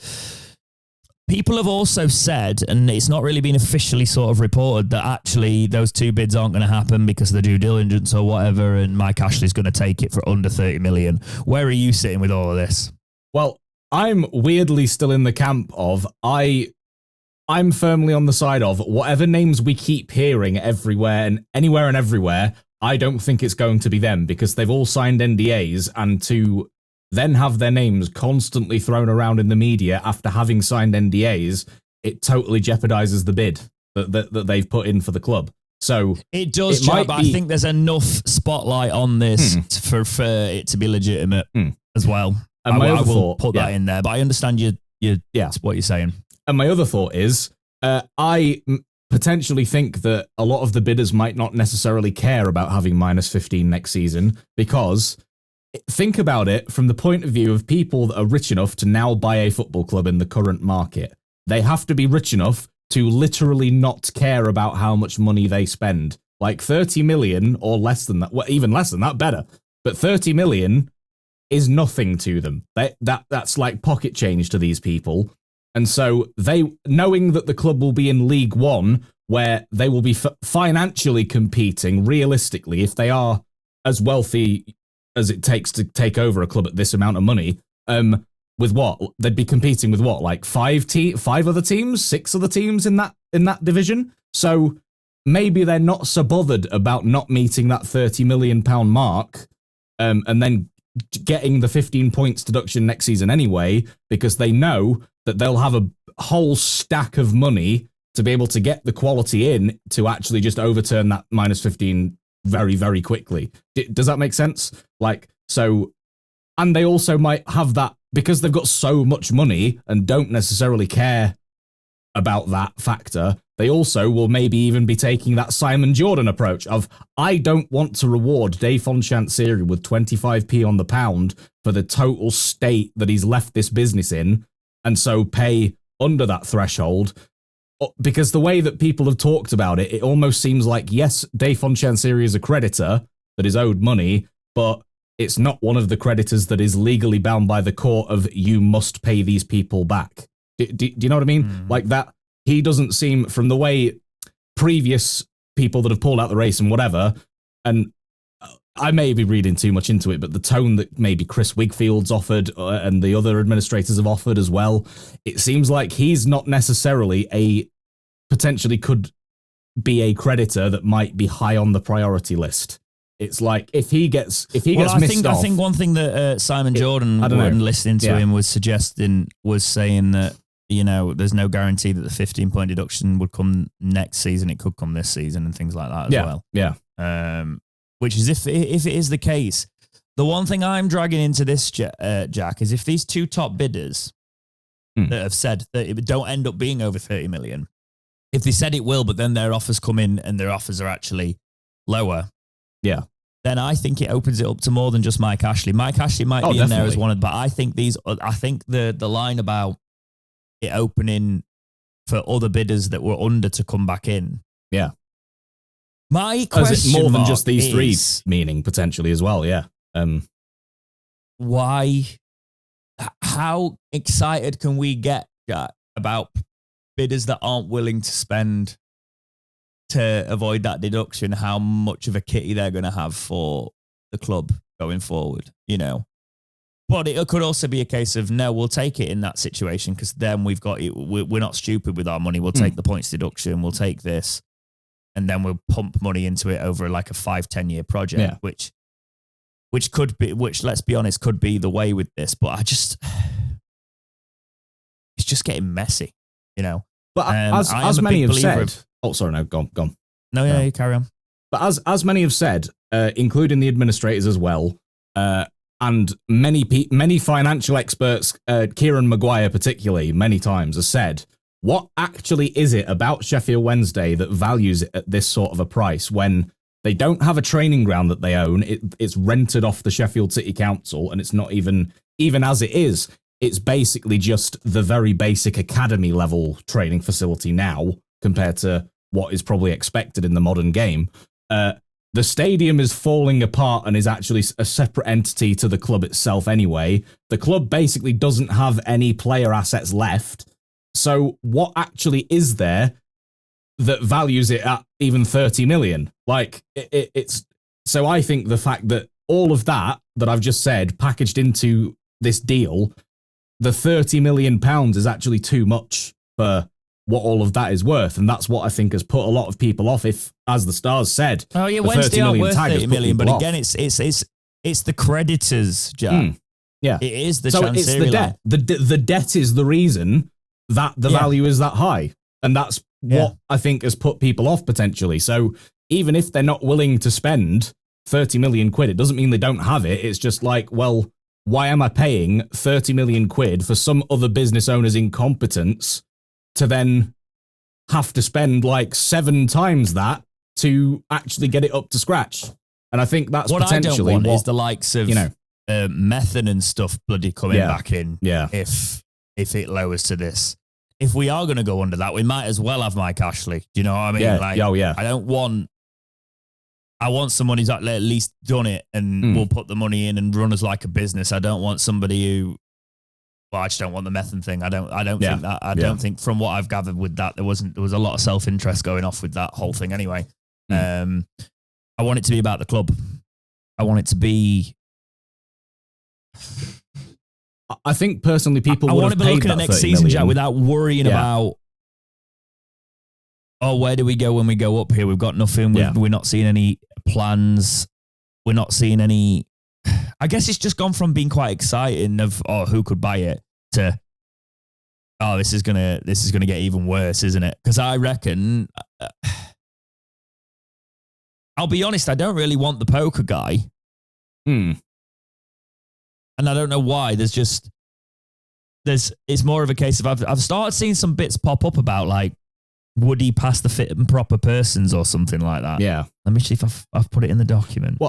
people have also said, and it's not really been officially sort of reported, that actually those two bids aren't going to happen because of the due diligence or whatever, and Mike Ashley's going to take it for under 30 million. Where are you sitting with all of this? Well, I'm weirdly still in the camp of I'm firmly on the side of whatever names we keep hearing everywhere and anywhere and everywhere. I don't think it's going to be them because they've all signed NDAs, and to then have their names constantly thrown around in the media after having signed NDAs, it totally jeopardizes the bid that they've put in for the club. So it does, Jack, but I think there's enough spotlight on this for it to be legitimate as well. And I will put that in there, but I understand what you're saying. And my other thought is, I potentially think that a lot of the bidders might not necessarily care about having minus 15 next season, because think about it from the point of view of people that are rich enough to now buy a football club in the current market. They have to be rich enough to literally not care about how much money they spend. Like 30 million or less than that, well, even less than that, better. But 30 million is nothing to them. That's like pocket change to these people. And so they, knowing that the club will be in League One, where they will be financially competing realistically, if they are as wealthy as it takes to take over a club at this amount of money, with what? They'd be competing with what? Like five other teams, 6 other teams in that division? So maybe they're not so bothered about not meeting that £30 million mark, and then getting the 15 points deduction next season anyway, because they know that they'll have a whole stack of money to be able to get the quality in to actually just overturn that minus 15 very, very quickly. Does that make sense? Like, so, and they also might have that because they've got so much money and don't necessarily care about that factor. They also will maybe even be taking that Simon Jordan approach of, I don't want to reward Dave Fonchansiri with 25p on the pound for the total state that he's left this business in, and so pay under that threshold. Because the way that people have talked about it, it almost seems like, yes, Dave Fonchansiri is a creditor that is owed money, but it's not one of the creditors that is legally bound by the court of you must pay these people back. Do you know what I mean? Like that, he doesn't seem, from the way previous people that have pulled out the race and whatever, and I may be reading too much into it, but the tone that maybe Chris Wigfield's offered and the other administrators have offered as well, it seems like he's not necessarily potentially could be a creditor that might be high on the priority list. It's like if he gets missed off. I think one thing that Simon Jordan, when listening to him, was saying that, you know, there's no guarantee that the 15-point deduction would come next season. It could come this season and things like that as well. Yeah. Which is if it is the case. The one thing I'm dragging into this, Jack, is if these two top bidders that have said that it don't end up being over 30 million, if they said it will, but then their offers come in and their offers are actually lower, then I think it opens it up to more than just Mike Ashley. Mike Ashley might be in there as one of, but I think the line about it opening for other bidders that were under to come back in. Yeah. My question is it more than just these is, three, meaning potentially as well, yeah. why, how excited can we get, Jack, about bidders that aren't willing to spend to avoid that deduction, how much of a kitty they're going to have for the club going forward, you know? But it could also be a case of, no, we'll take it in that situation because then we've got it. We're not stupid with our money. We'll take the points deduction. We'll take this. And then we'll pump money into it over like a 5-10 year project, which could be, which let's be honest, could be the way with this. But it's just getting messy, you know? But as many have said, sorry, no, gone. No, yeah, you carry on. But as many have said, including the administrators as well, and many financial experts, Kieran Maguire particularly, many times has said, what actually is it about Sheffield Wednesday that values it at this sort of a price when they don't have a training ground that they own? It's rented off the Sheffield City Council, and it's not even as it is. It's basically just the very basic academy level training facility now compared to what is probably expected in the modern game. The stadium is falling apart and is actually a separate entity to the club itself anyway. The club basically doesn't have any player assets left. So what actually is there that values it at even 30 million? Like it's so I think the fact that all of that I've just said packaged into this deal, the 30 million pounds is actually too much for what all of that is worth, and that's what I think has put a lot of people off. If, as the Stars said, oh yeah, Wednesday aren't worth 30 million, but again, it's the creditors, Jack. Yeah, it is the so it's the debt. The debt is the reason that the value is that high, and that's what I think has put people off potentially. So even if they're not willing to spend 30 million quid, it doesn't mean they don't have it. It's just like, well, why am I paying 30 million quid for some other business owner's incompetence to then have to spend like 7 times that to actually get it up to scratch? And I think that's what potentially I don't want is the likes of, you know, method and stuff bloody coming back in. Yeah. If it lowers to this, if we are going to go under that, we might as well have Mike Ashley. Do you know what I mean? Yeah. Like, I want someone who's at least done it and will put the money in and run us like a business. I don't want somebody who, well, I just don't want the method thing. I don't think that. I don't think, from what I've gathered with that, there was a lot of self-interest going off with that whole thing anyway. I want it to be about the club. I want it to be. I think personally, people. I want to be looking at next season, Jack, without worrying about. Oh, where do we go when we go up here? We've got nothing. We're not seeing any plans. We're not seeing any. I guess it's just gone from being quite exciting of who could buy it to this is gonna get even worse, isn't it? Because I reckon. I'll be honest. I don't really want the poker guy. And I don't know why. It's more of a case of I've started seeing some bits pop up about like, would he pass the fit and proper persons or something like that? Yeah. Let me see if I've put it in the document.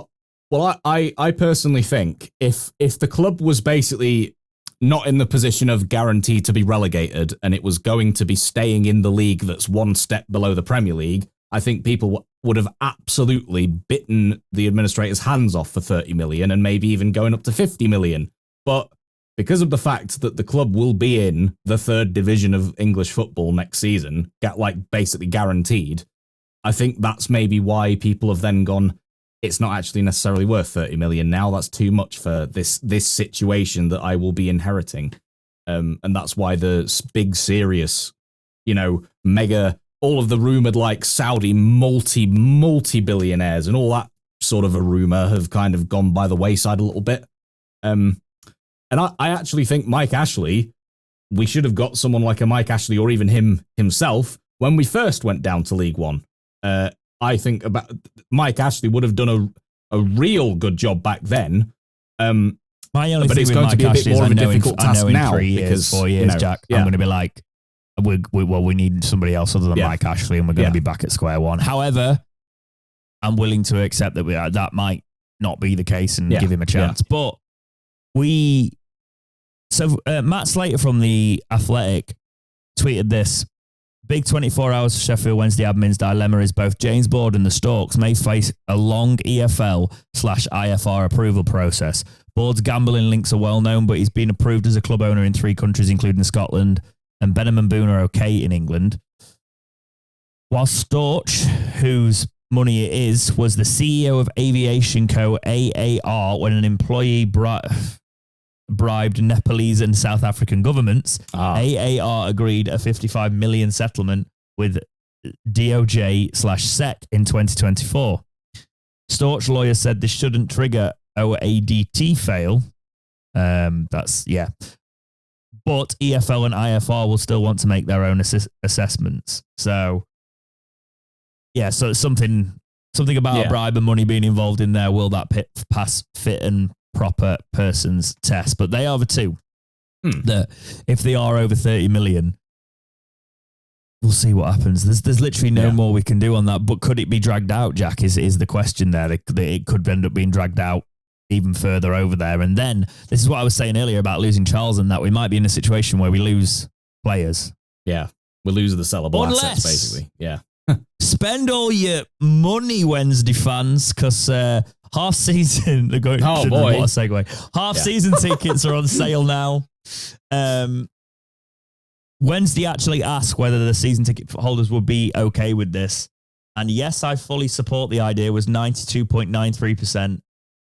Well, I personally think if the club was basically not in the position of guaranteed to be relegated and it was going to be staying in the league that's one step below the Premier League, I think people would have absolutely bitten the administrator's hands off for 30 million and maybe even going up to 50 million. But because of the fact that the club will be in the 3rd division of English football next season, basically guaranteed, I think that's maybe why people have then gone, it's not actually necessarily worth 30 million now. That's too much for this situation that I will be inheriting. And that's why the big, serious, mega, all of the rumored like Saudi multi-billionaires and all that sort of a rumor have kind of gone by the wayside a little bit. And I actually think Mike Ashley, we should have got someone like a Mike Ashley or even himself when we first went down to League One. I think about Mike Ashley would have done a real good job back then. My only thing it's with going Mike to be a bit Ashley more is of a difficult task now. 3 years, 4 years, Jack, I'm going to be like, we need somebody else other than Mike Ashley, and we're going to be back at square one. However, I'm willing to accept that that might not be the case and give him a chance. But Matt Slater from The Athletic tweeted this. Big 24 hours for Sheffield Wednesday admin's dilemma is both James Board and the Storks may face a long EFL/IFR approval process. Board's gambling links are well known, but he's been approved as a club owner in 3 countries, including Scotland, and Benham and Boone are okay in England. While Storch, whose money it is, was the CEO of Aviation Co. AAR when an employee bribed Nepalese and South African governments. AAR agreed a 55 million settlement with DOJ/SEC in 2024. Storch lawyers said this shouldn't trigger OADT fail. But EFL and IFR will still want to make their own assessments. So, yeah, so it's something about a bribe and money being involved in there. Will that pass fit and proper person's test? But they are the two that if they are over 30 million, we'll see what happens. There's literally no more we can do on that. But could it be dragged out, Jack, is the question there. It could end up being dragged out even further over there. And then this is what I was saying earlier about losing Charles, and that we might be in a situation where we lose players. Yeah, we lose the sellable assets, basically. Yeah. Spend all your money, Wednesday fans, because half season. What a segue! Half season tickets are on sale now. Wednesday actually asked whether the season ticket holders would be okay with this, and yes, I fully support the idea. Was 92.93%.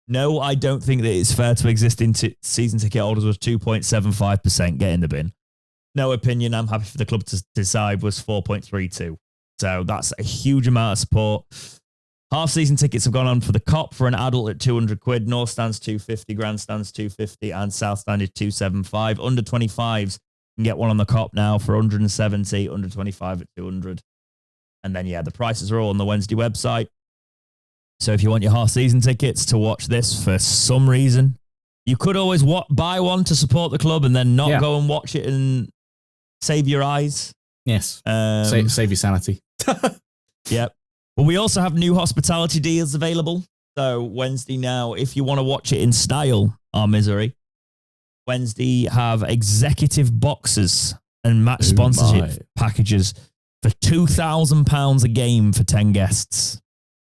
No, I don't think that it's fair to existing season ticket holders. Was 2.75%. Get in the bin. No opinion. I'm happy for the club to decide. Was 4.32. So that's a huge amount of support. Half season tickets have gone on for the COP for an adult at £200. North Stand's 250, Grandstand's 250, and South Stand is 275. Under 25s can get one on the COP now for 170. Under 25 at 200. And then the prices are all on the Wednesday website. So if you want your half season tickets to watch this for some reason, you could always buy one to support the club and then not go and watch it and save your eyes. Yes. Save your sanity. Yep. But we also have new hospitality deals available. So Wednesday now, if you want to watch it in style, our misery, Wednesday have executive boxes and match sponsorship packages for £2,000 a game for 10 guests.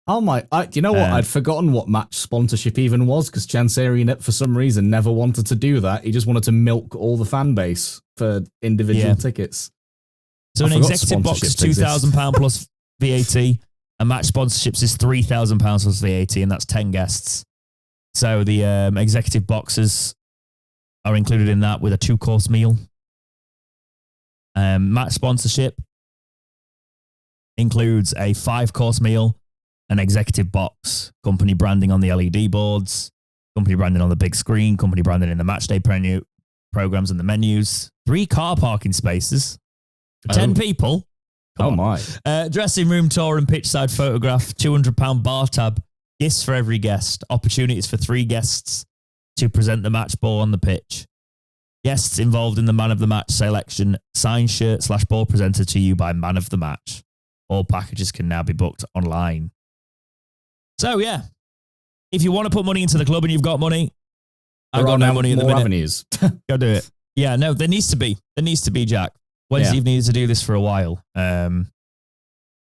Oh my! You know what? I'd forgotten what match sponsorship even was, because Chansiri, for some reason, never wanted to do that. He just wanted to milk all the fan base for individual tickets. So an executive box is £2,000 plus VAT. A match sponsorships is £3,000 plus VAT, and that's 10 guests. So the executive boxes are included in that with a 2-course meal. Match sponsorship includes a 5-course meal, an executive box, company branding on the LED boards, company branding on the big screen, company branding in the match day programs and the menus, 3 car parking spaces. 10 people. My. Dressing room tour and pitchside photograph, £200 bar tab, gifts for every guest, opportunities for 3 guests to present the match ball on the pitch. Guests involved in the man of the match selection, signed shirt/ball presented to you by man of the match. All packages can now be booked online. So, if you want to put money into the club and you've got money, I've got no money at the minute. Avenues. Go do it. Yeah, no, there needs to be. There needs to be, Jack. Wednesday needs to do this for a while. But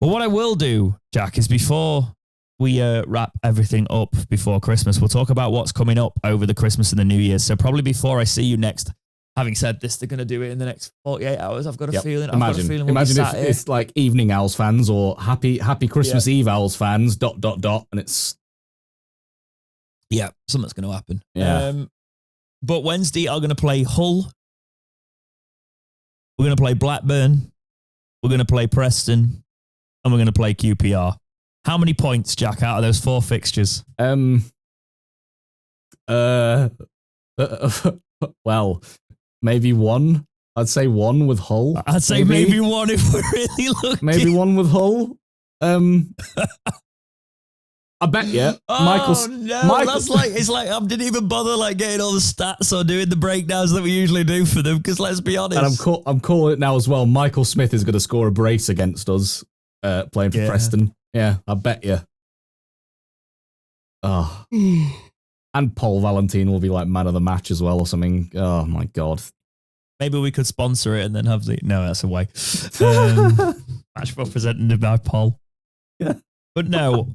what I will do, Jack, is before we wrap everything up before Christmas, we'll talk about what's coming up over the Christmas and the New Year's. So probably before I see you next, having said this, they're going to do it in the next 48 hours. I've got a feeling. Imagine if it's like Evening Owls fans or Happy Christmas Eve Owls fans, ... and it's... Yeah, something's going to happen. Yeah. But Wednesday are going to play Hull. We're going to play Blackburn. We're going to play Preston. And we're going to play QPR. How many points, Jack, out of those 4 fixtures? Well, maybe 1. I'd say 1 with Hull. I'd say maybe 1 if we're really lucky. Maybe 1 with Hull. I bet you. That's like, it's like I didn't even bother getting all the stats or doing the breakdowns that we usually do for them, because let's be honest. And I'm calling it now as well. Michael Smith is going to score a brace against us playing for Preston. Yeah, I bet you. Oh. And Paul Valentin will be like man of the match as well or something. Oh my God. Maybe we could sponsor it and then have the... No, that's a way. Match represented by Paul. Yeah. But no,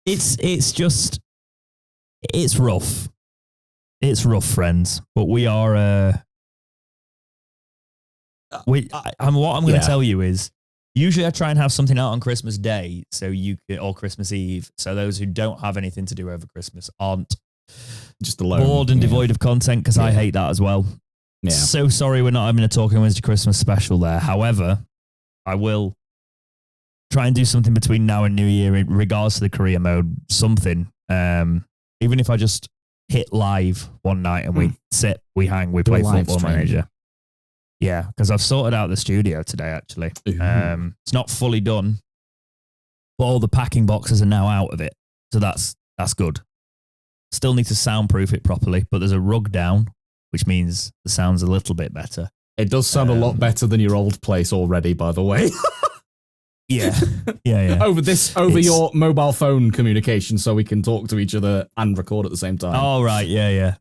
it's just... It's rough. It's rough, friends. But we are... what I'm going to tell you is, usually I try and have something out on Christmas Day, or Christmas Eve, so those who don't have anything to do over Christmas aren't just alone, bored and devoid of content, because I hate that as well. Yeah. So sorry we're not having a Talking Wednesday Christmas special there. However, I will try and do something between now and New Year in regards to the career mode, something. Even if I just hit live one night and we sit, we hang, we play Football Manager. Yeah, because I've sorted out the studio today, actually. It's not fully done, but all the packing boxes are now out of it. So that's good. Still need to soundproof it properly, but there's a rug down, which means the sound's a little bit better. It does sound a lot better than your old place already, by the way. Yeah. Over your mobile phone communication, so we can talk to each other and record at the same time. Oh, right. Yeah.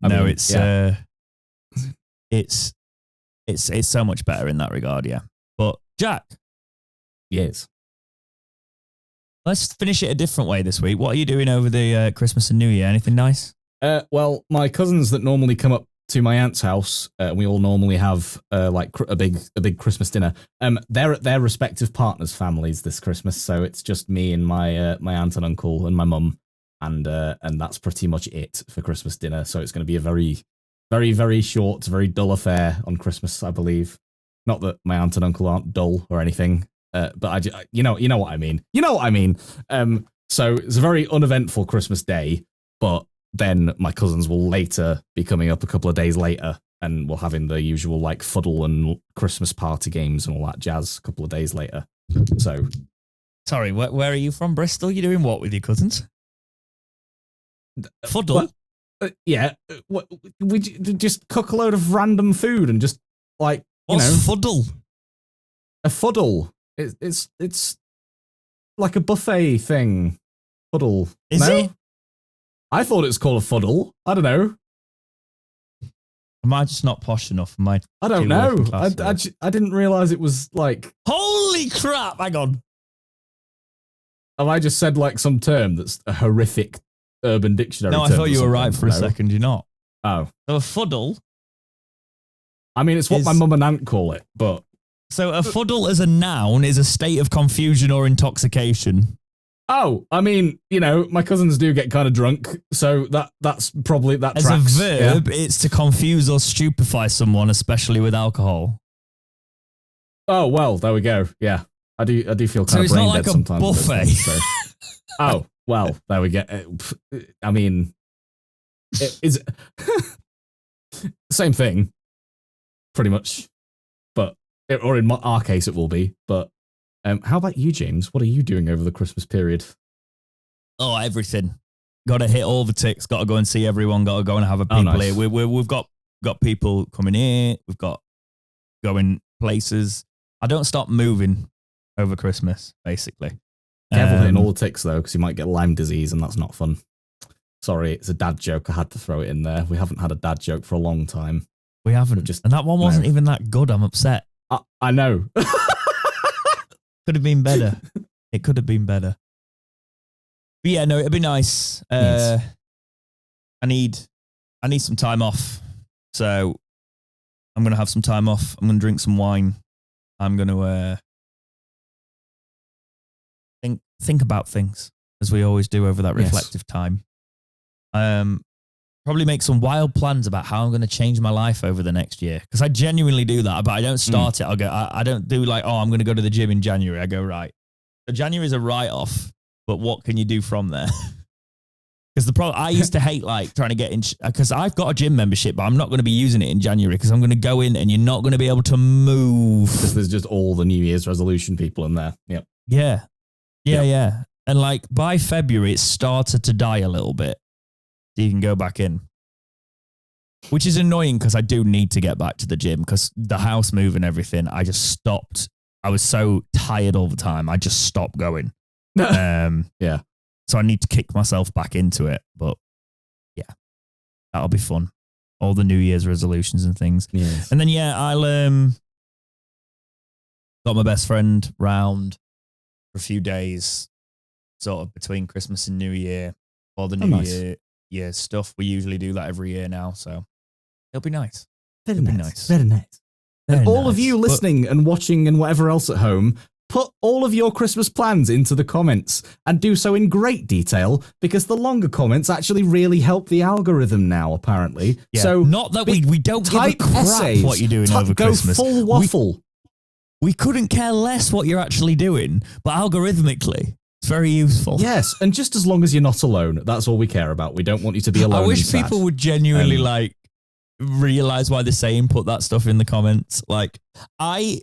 It's so much better in that regard, yeah. But Jack. Yes. Let's finish it a different way this week. What are you doing over the Christmas and New Year? Anything nice? Well, my cousins that normally come up to my aunt's house, we all normally have like a big Christmas dinner. They're at their respective partners' families this Christmas, so it's just me and my aunt and uncle and my mum, and that's pretty much it for Christmas dinner. So it's going to be a very, very, very short, very dull affair on Christmas, I believe. Not that my aunt and uncle aren't dull or anything, but you know what I mean. You know what I mean. So it's a very uneventful Christmas day, but then my cousins will later be coming up a couple of days later, and we'll having the usual like fuddle and Christmas party games and all that jazz a couple of days later. So, sorry, where are you from? Bristol? You doing what with your cousins? Fuddle? Yeah, we just cook a load of random food and just like what's fuddle? A fuddle. It's like a buffet thing. Fuddle. Is it? I thought it was called a fuddle. I don't know. Am I just not posh enough? I don't know. I didn't realize it was like... Holy crap, hang on. Have I just said like some term that's a horrific Urban Dictionary term? No, I thought you were right for a second. You're not. Oh. So a fuddle... I mean, it's what my mum and aunt call it, but... So a fuddle as a noun is a state of confusion or intoxication. Oh, I mean, my cousins do get kind of drunk, so that's probably that as tracks. A verb, it's to confuse or stupefy someone, especially with alcohol. Oh well, there we go. Yeah, I do feel kind of brain dead sometimes. So it's not like a buffet. So. Oh well, there we go. I mean, it's same thing, pretty much, or in our case, it will be, but. How about you, James? What are you doing over the Christmas period? Oh, everything. Got to hit all the ticks. Got to go and see everyone. Got to go and have a people here. We've got people coming here. We've got going places. I don't stop moving over Christmas, basically. Careful hitting all the ticks, though, because you might get Lyme disease, and that's not fun. Sorry, it's a dad joke. I had to throw it in there. We haven't had a dad joke for a long time. We haven't. And that one wasn't even that good. I'm upset. I know. Could have been better. It could have been better. But yeah, no, it'd be nice. I need some time off. So I'm going to have some time off. I'm going to drink some wine. I'm going to think about things, as we always do over that reflective time. Probably make some wild plans about how I'm going to change my life over the next year. Because I genuinely do that, but I don't start it. I don't do like, I'm going to go to the gym in January. I go, right. So January is a write-off, but what can you do from there? Because the problem, I used to hate like trying to get in, because I've got a gym membership, but I'm not going to be using it in January because I'm going to go in and you're not going to be able to move. Because there's just all the New Year's resolution people in there. Yep. Yeah. And like by February, it started to die a little bit. You can go back in, which is annoying because I do need to get back to the gym because the house move and everything. I just stopped. I was so tired all the time. I just stopped going. Yeah. So I need to kick myself back into it. But yeah, that'll be fun. all the New Year's resolutions and things. Yes. And then, I'll got my best friend round for a few days, sort of between Christmas and New Year, all the New Year stuff. We usually do that every year now, so it'll be nice. Very nice. Very And all nice. of you listening and watching and whatever else at home, put all of your Christmas plans into the comments and do so in great detail, because the longer comments actually really help the algorithm now, apparently. Yeah. So not that we don't give a crap essays, what you're doing over go Christmas. Full waffle. We couldn't care less what you're actually doing, but algorithmically, it's very useful. Yes, and just as long as you're not alone, that's all we care about. We don't want you to be alone. I wish people would genuinely realize why they're saying put that stuff in the comments. Like, I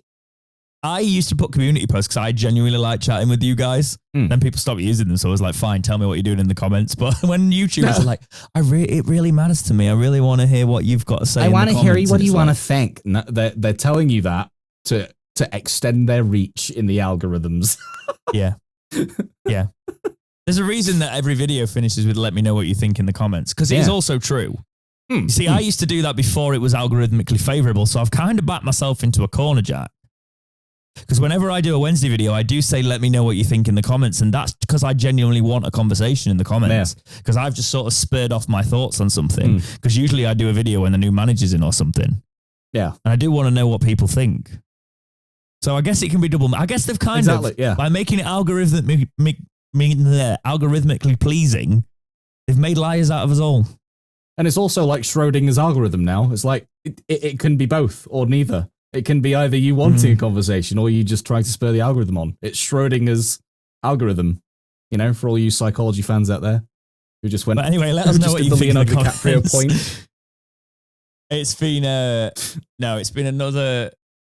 used to put community posts because I genuinely like chatting with you guys. Then people stopped using them, so I was like, fine, tell me what you're doing in the comments. But when YouTubers are like, it really matters to me. I really want to hear what you've got to say. I want to hear what you want to like, think. No, they're telling you that to extend their reach in the algorithms. Yeah. There's a reason that every video finishes with "let me know what you think" in the comments, because it is also true. You see, I used to do that before it was algorithmically favorable, so I've kind of backed myself into a corner, Jack. Because whenever I do a Wednesday video, I do say, "let me know what you think" in the comments, and that's because I genuinely want a conversation in the comments. Because I've just sort of spurred off my thoughts on something. Because usually I do a video when the new manager's in or something. Yeah, and I do want to know what people think. So I guess it can be double. I guess they've kind of, by making it algorithmically pleasing, they've made liars out of us all. And it's also like Schrodinger's algorithm now. It's like, it can be both or neither. It can be either you wanting a conversation or you just trying to spur the algorithm on. It's Schrodinger's algorithm, for all you psychology fans out there who just went. But anyway, let us know what you think. Leonardo DiCaprio point. It's been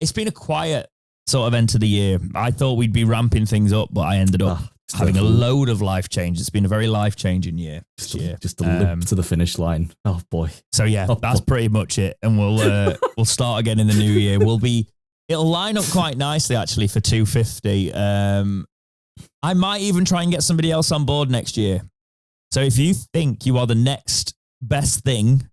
it's been a quiet sort of end to the year. I thought we'd be ramping things up, but I ended up having a load of life change. It's been a very life-changing year. Just a limp to the finish line. Oh boy. So that's pretty much it. And we'll start again in the new year. It'll line up quite nicely actually for 250. I might even try and get somebody else on board next year. So if you think you are the next best thing,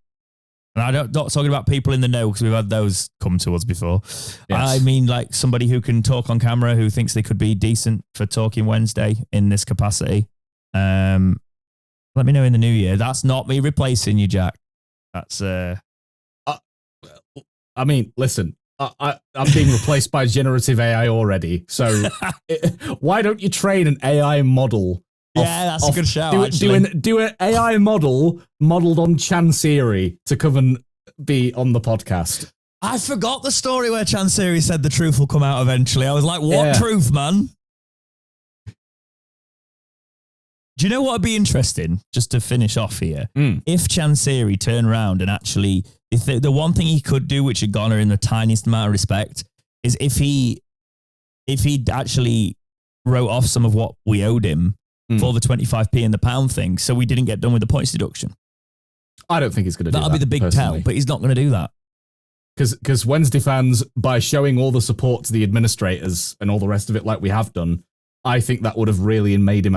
and I'm not talking about people in the know because we've had those come to us before. Yes. I mean, like somebody who can talk on camera, who thinks they could be decent for Talking Wednesday in this capacity. Let me know in the new year. That's not me replacing you, Jack. That's. I mean, listen. I'm being replaced by generative AI already. So why don't you train an AI model? That's a good shout. Do an AI model modeled on Chansiri to come and be on the podcast. I forgot the story where Chansiri said the truth will come out eventually. I was like, what truth, man? Do you know what would be interesting, just to finish off here? If Chansiri turned around and actually, the one thing he could do, which would garner in the tiniest amount of respect, is if he actually wrote off some of what we owed him for the 25p and the pound thing, so we didn't get done with the points deduction. I don't think he's going to do that. That'll be the big tell, but he's not going to do that. Because Wednesday fans, by showing all the support to the administrators and all the rest of it like we have done, I think that would have really made him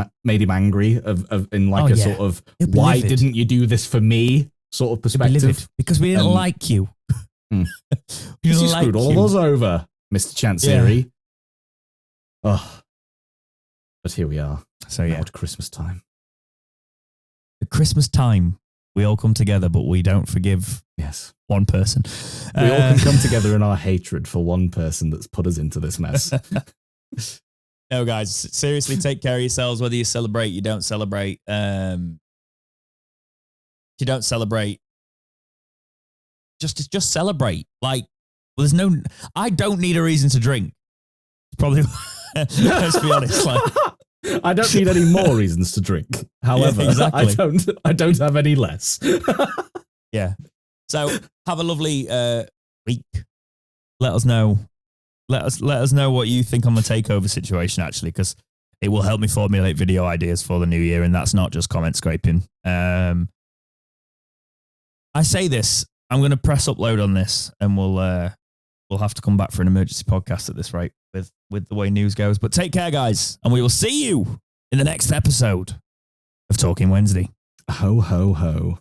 angry sort of, why didn't you do this for me sort of perspective. Because we didn't like you. You screwed all of us over, Mr. Chansiri. Yeah. Oh, but here we are. So at Christmas time. At Christmas time, we all come together, but we don't forgive one person. We all can come together in our hatred for one person that's put us into this mess. No, guys, seriously, take care of yourselves, whether you celebrate, you don't celebrate. If you don't celebrate, just celebrate. Like, there's I don't need a reason to drink. Probably, let's be honest. Like, I don't need any more reasons to drink. However, I don't have any less. Yeah. So have a lovely week. Let us know. Let us know what you think on the takeover situation, actually, because it will help me formulate video ideas for the new year, and that's not just comment scraping. I say this, I'm going to press upload on this, and we'll have to come back for an emergency podcast at this rate with the way news goes. But take care, guys, and we will see you in the next episode of Talking Wednesday. Ho, ho, ho.